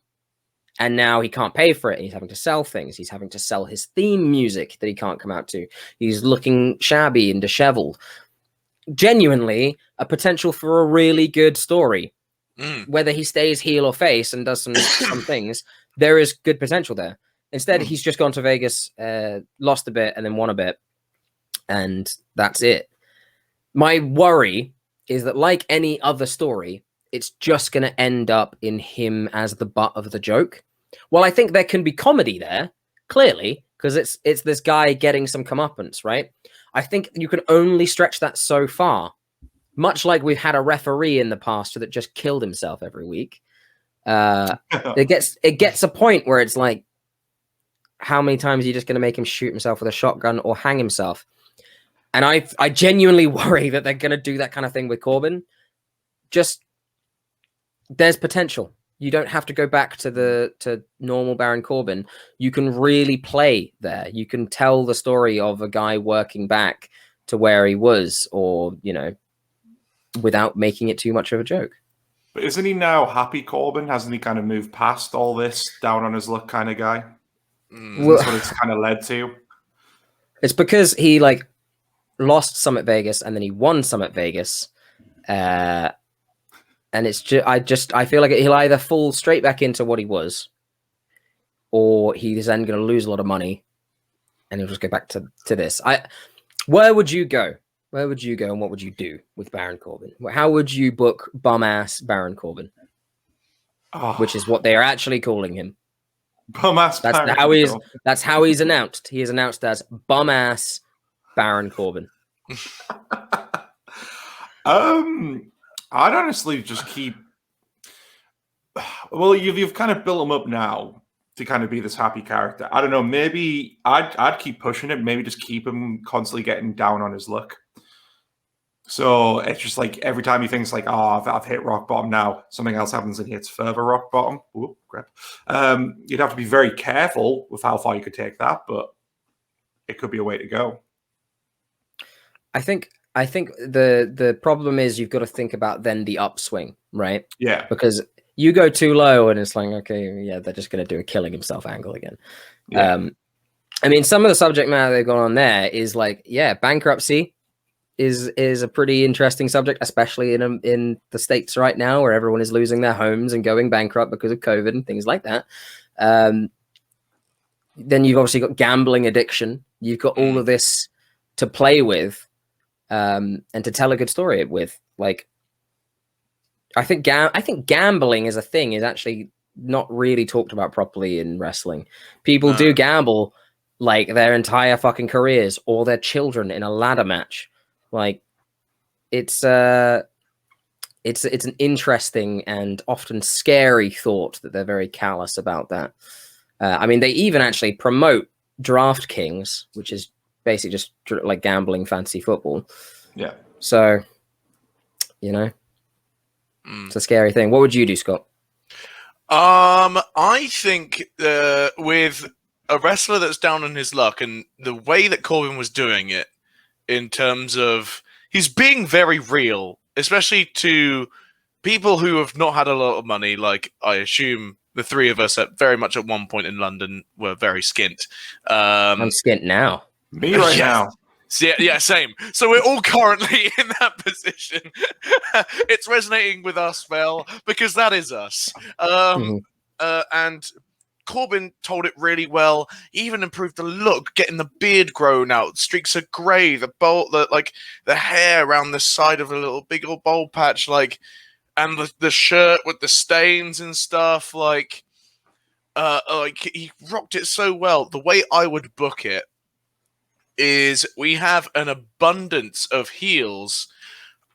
And now he can't pay for it. He's having to sell things. He's having to sell his theme music that he can't come out to. He's looking shabby and disheveled. Genuinely, a potential for a really good story. Whether he stays heel or face and does some things, there is good potential there. Instead, he's just gone to Vegas, lost a bit, and then won a bit. And that's it. My worry is that, like any other story, it's just going to end up in him as the butt of the joke. Well, I think there can be comedy there, clearly, because it's this guy getting some comeuppance, right? I think you can only stretch that so far. Much like we've had a referee in the past that just killed himself every week. It gets a point where it's like, how many times are you just going to make him shoot himself with a shotgun or hang himself? And I genuinely worry that they're going to do that kind of thing with Corbin. Just, there's potential. You don't have to go back to normal Baron Corbin. You can really play there. You can tell the story of a guy working back to where he was, or, you know, without making it too much of a joke. But isn't he now happy Corbin? Hasn't he kind of moved past all this down on his luck kind of guy? Well, that's what it's kind of led to. It's because he like lost Summit Vegas and then he won Summit Vegas. And it's just, I feel like he'll either fall straight back into what he was, or he's then going to lose a lot of money and he'll just go back to this. Where would you go? Where would you go and what would you do with Baron Corbin? How would you book bum-ass Baron Corbin? Which is what they are actually calling him. Bum-ass That's how he's announced. He is announced as bum-ass Baron Corbin. I'd honestly just keep... Well, you've kind of built him up now to kind of be this happy character. I don't know, maybe I'd keep pushing it. Maybe just keep him constantly getting down on his luck. So it's just like every time he thinks like, oh, I've hit rock bottom now, something else happens and he hits further rock bottom. Whoop, crap. You'd have to be very careful with how far you could take that, but it could be a way to go. I think the problem is you've got to think about then the upswing, right? Yeah. Because you go too low and it's like, okay, yeah, they're just going to do a killing himself angle again. Yeah. I mean, some of the subject matter they've got on there is like, yeah, bankruptcy is a pretty interesting subject, especially in the States right now, where everyone is losing their homes and going bankrupt because of COVID and things like that. then you've obviously got gambling addiction. You've got all of this to play with, and to tell a good story with. Like, I think gambling as a thing is actually not really talked about properly in wrestling. People do gamble like their entire fucking careers or their children in a ladder match. Like, it's an interesting and often scary thought that they're very callous about that. I mean, they even actually promote DraftKings, which is basically just like gambling fantasy football. Yeah. So, you know, it's a scary thing. What would you do, Scott? I think with a wrestler that's down on his luck and the way that Corbin was doing it, in terms of he's being very real, especially to people who have not had a lot of money. Like, I assume the three of us very much at one point in London were very skint. I'm skint now. Me right now. Yeah, same. So we're all currently in that position. It's resonating with us, well, because that is us. And Corbin told it really well. He even improved the look, getting the beard grown out, streaks of grey, the hair around the side of a little big old bowl patch, like, and the shirt with the stains and stuff, like he rocked it so well. The way I would book it is we have an abundance of heels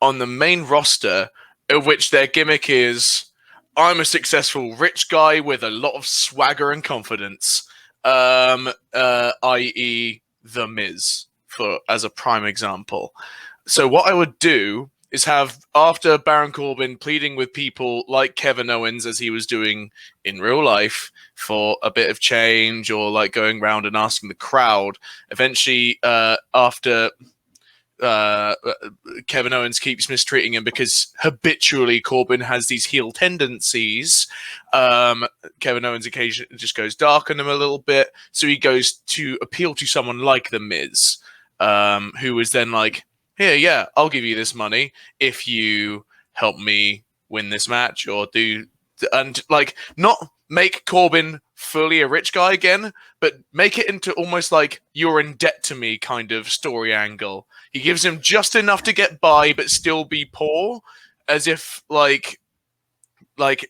on the main roster, of which their gimmick is, I'm a successful rich guy with a lot of swagger and confidence, i.e. The Miz, as a prime example. So what I would do is have, after Baron Corbin pleading with people like Kevin Owens, as he was doing in real life, for a bit of change, or like going around and asking the crowd, eventually after Kevin Owens keeps mistreating him because habitually Corbin has these heel tendencies, Kevin Owens occasionally just goes dark on him a little bit, so he goes to appeal to someone like The Miz, who is then like, here, yeah, I'll give you this money if you help me win this match, or and like, not make Corbin fully a rich guy again, but make it into almost like you're in debt to me kind of story angle. He gives him just enough to get by, but still be poor, as if like,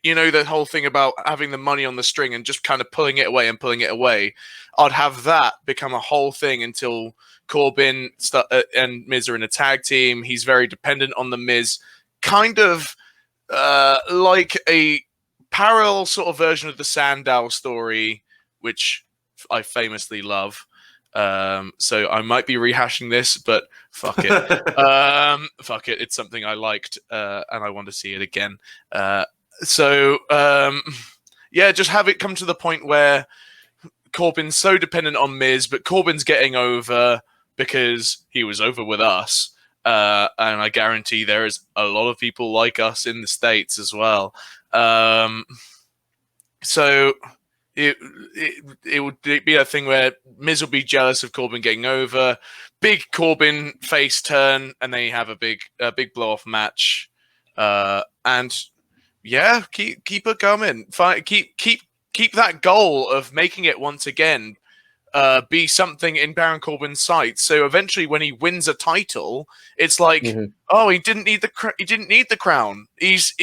you know, the whole thing about having the money on the string and just kind of pulling it away and pulling it away. I'd have that become a whole thing until Corbin and Miz are in a tag team. He's very dependent on the Miz, kind of like a parallel sort of version of the Sandow story, which I famously love. So I might be rehashing this, but fuck it. Fuck it. It's something I liked, and I want to see it again. So just have it come to the point where Corbin's so dependent on Miz, but Corbin's getting over because he was over with us. And I guarantee there is a lot of people like us in the States as well. So it would be a thing where Miz will be jealous of Corbin getting over. Big Corbin face turn, and then you have a big blow off match. And yeah, keep it coming. Keep that goal of making it once again be something in Baron Corbin's sight. So eventually, when he wins a title, it's like, oh, he didn't need the crown. He's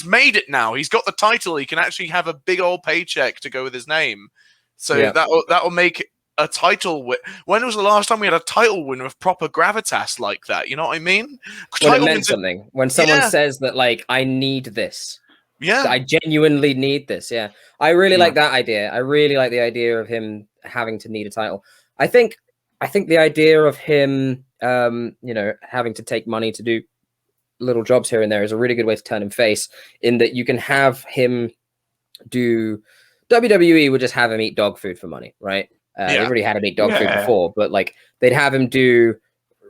made it now. He's got the title. He can actually have a big old paycheck to go with his name. So that will make a title win. When was the last time we had a title win with proper gravitas like that? You know what I mean? When it meant something. When someone says that, like, I need this. Yeah, I genuinely need this. Yeah, I really like that idea. I really like the idea of him having to need a title. I think the idea of him, having to take money to do little jobs here and there is a really good way to turn him face. In that you can have him do. WWE would just have him eat dog food for money, right? They already had him eat dog food before, but like they'd have him do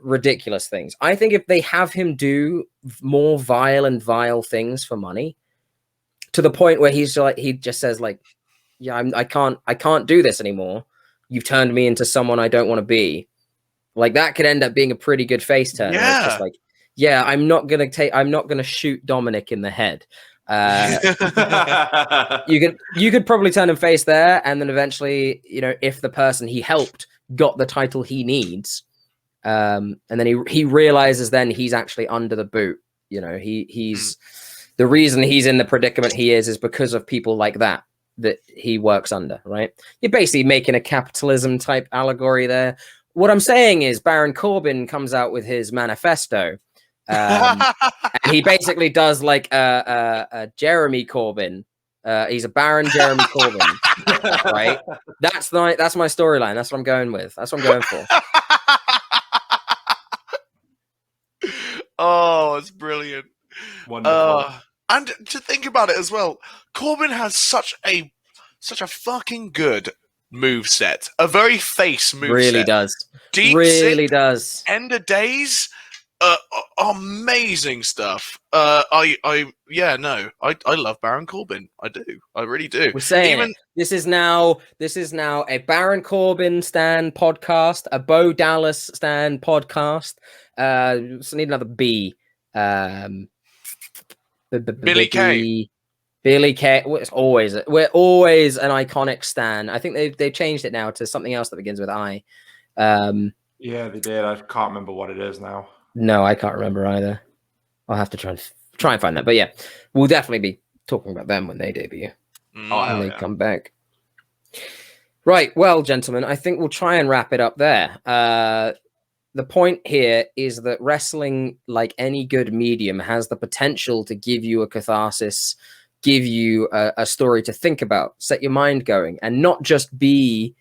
ridiculous things. I think if they have him do more vile things for money, to the point where he's like, he just says like, yeah, I can't do this anymore. You've turned me into someone I don't want to be. Like, that could end up being a pretty good face turn. Yeah. It's just like, yeah, I'm not going to shoot Dominic in the head. You could probably turn him face there, and then eventually, you know, if the person he helped got the title he needs, and then he realizes then he's actually under the boot. You know, he's the reason he's in the predicament he is because of people like that he works under, right? You're basically making a capitalism type allegory there. What I'm saying is Baron Corbin comes out with his manifesto, and he basically does like a Jeremy Corbyn. He's a Baron Jeremy Corbyn, right? That's my storyline. That's what I'm going with. That's what I'm going for. Oh, it's brilliant. Wonderful. And to think about it as well, Corbin has such a fucking good move set. A very face move really set. Does. Deep really six, does. End of days. Amazing stuff. I love Baron Corbin. I do. I really do. We're saying this is now a Baron Corbin stan podcast, a Bo Dallas stan podcast. So need another B. Billy Kay. Billy Kay. We're always an iconic stan. I think they've changed it now to something else that begins with I. Yeah, they did. I can't remember what it is now. No, I can't remember either. I'll have to try and find that. But yeah, we'll definitely be talking about them when they debut. When they come back. Right. Well, gentlemen, I think we'll try and wrap it up there. The point here is that wrestling, like any good medium, has the potential to give you a catharsis, give you a story to think about, set your mind going, and not just be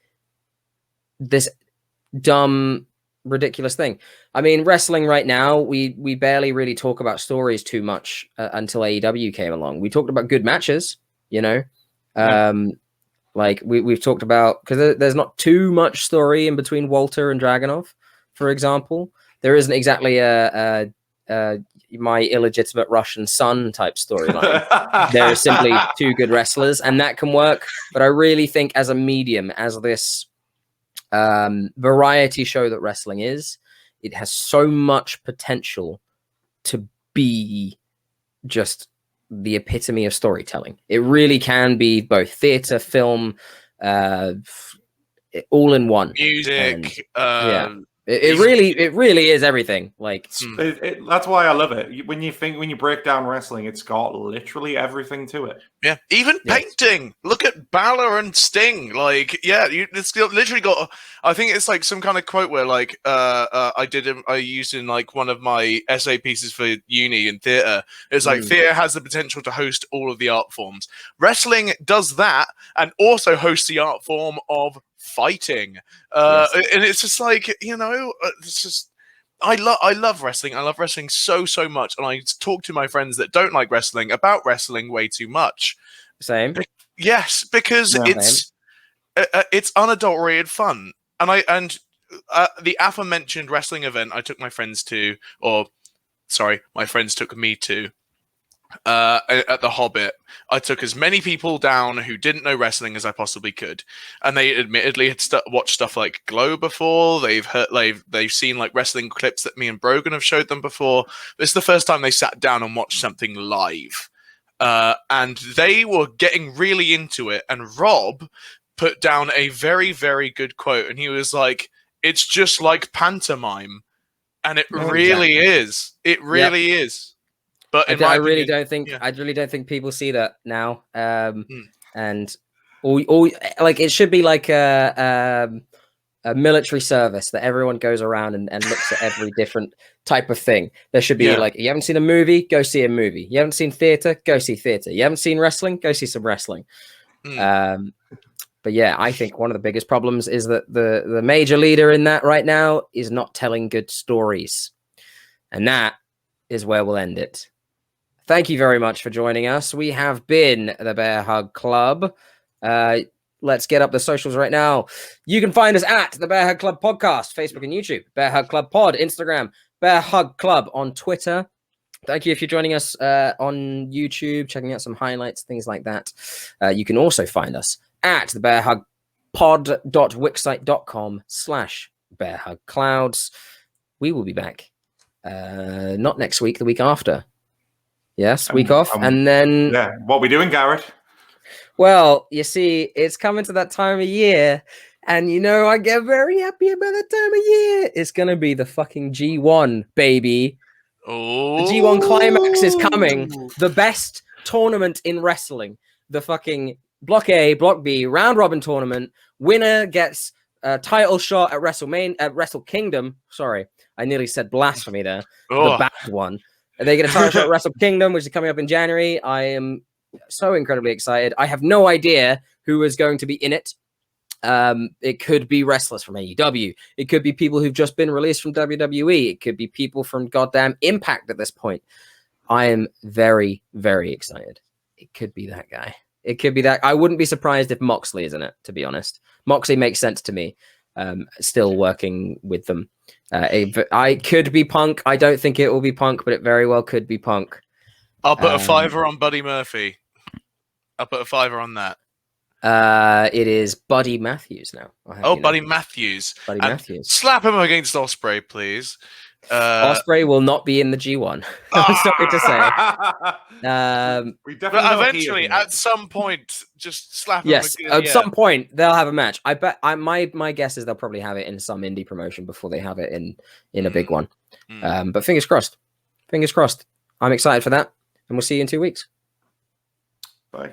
this dumb, ridiculous thing. I mean, wrestling right now, we barely really talk about stories too much until AEW came along. We talked about good matches, you know. Like we've talked about, because there's not too much story in between Walter and Dragunov, for example. There isn't exactly a my illegitimate Russian son type storyline. There are simply two good wrestlers, and that can work. But I really think as a medium, as this variety show that wrestling is, it has so much potential to be just the epitome of storytelling. It really can be both theater, film, all in one. Music, It really is everything. Like that's why I love it. When you break down wrestling, it's got literally everything to it. Yeah, even painting. Look at Balor and Sting. Like, it's literally got. I think it's like some kind of quote where, like, I used in like one of my essay pieces for uni in theater. It's like theater has the potential to host all of the art forms. Wrestling does that, and also hosts the art form of fighting. And it's just like, you know, it's just. I love wrestling. I love wrestling so much, and I talk to my friends that don't like wrestling about wrestling way too much. Same. Yes, because it's unadulterated fun, and the aforementioned wrestling event I took my friends to, my friends took me to. At the Hobbit, I took as many people down who didn't know wrestling as I possibly could, and they admittedly had watched stuff like Glow before. They've seen like wrestling clips that me and Brogan have showed them before. This is the first time they sat down and watched something live, and they were getting really into it. And Rob put down a very, very good quote, and he was like, "It's just like pantomime," and it really is. It really is. But I really don't think people see that now. And all like it should be like a military service that everyone goes around and looks at every different type of thing. There should be like, you haven't seen a movie, go see a movie. You haven't seen theater, go see theater. You haven't seen wrestling, go see some wrestling. But yeah, I think one of the biggest problems is that the major leader in that right now is not telling good stories. And that is where we'll end it. Thank you very much for joining us. We have been the Bearhug Club. Let's get up the socials right now. You can find us at the Bearhug Club Podcast, Facebook and YouTube, Bearhug Club Pod, Instagram, Bearhug Club on Twitter. Thank you if you're joining us on YouTube, checking out some highlights, things like that. You can also find us at the bearhugpod.wixsite.com/bearhugclouds. We will be back. Not next week, the week after. Yes, week off. And then... Yeah, what we doing, Garrett? Well, you see, it's coming to that time of year. And, you know, I get very happy about that time of year. It's going to be the fucking G1, baby. Oh. The G1 Climax is coming. The best tournament in wrestling. The fucking Block A, Block B, round-robin tournament. Winner gets a title shot at WrestleMania, at Wrestle Kingdom. Sorry, I nearly said blasphemy there. The bad one. They get a title shot at Wrestle Kingdom, which is coming up in January. I am so incredibly excited. I have no idea who is going to be in it. It could be wrestlers from AEW. It could be people who've just been released from WWE. It could be people from goddamn Impact at this point. I am very, very excited. It could be that guy. It could be that. I wouldn't be surprised if Moxley is in it, to be honest. Moxley makes sense to me. Still working with them. I could be Punk. I don't think it will be Punk, but it very well could be Punk. I'll put a $5 on Buddy Murphy. I'll put a $5 on that. It is Buddy Matthews now. Buddy Matthews. Buddy Matthews. Slap him against Ospreay, please. Ospreay will not be in the G1. I'm sorry to say. But eventually, at some point, just slap him. Yes, at some point they'll have a match. I bet. My guess is they'll probably have it in some indie promotion before they have it in a big one. But fingers crossed. Fingers crossed. I'm excited for that, and we'll see you in 2 weeks. Bye.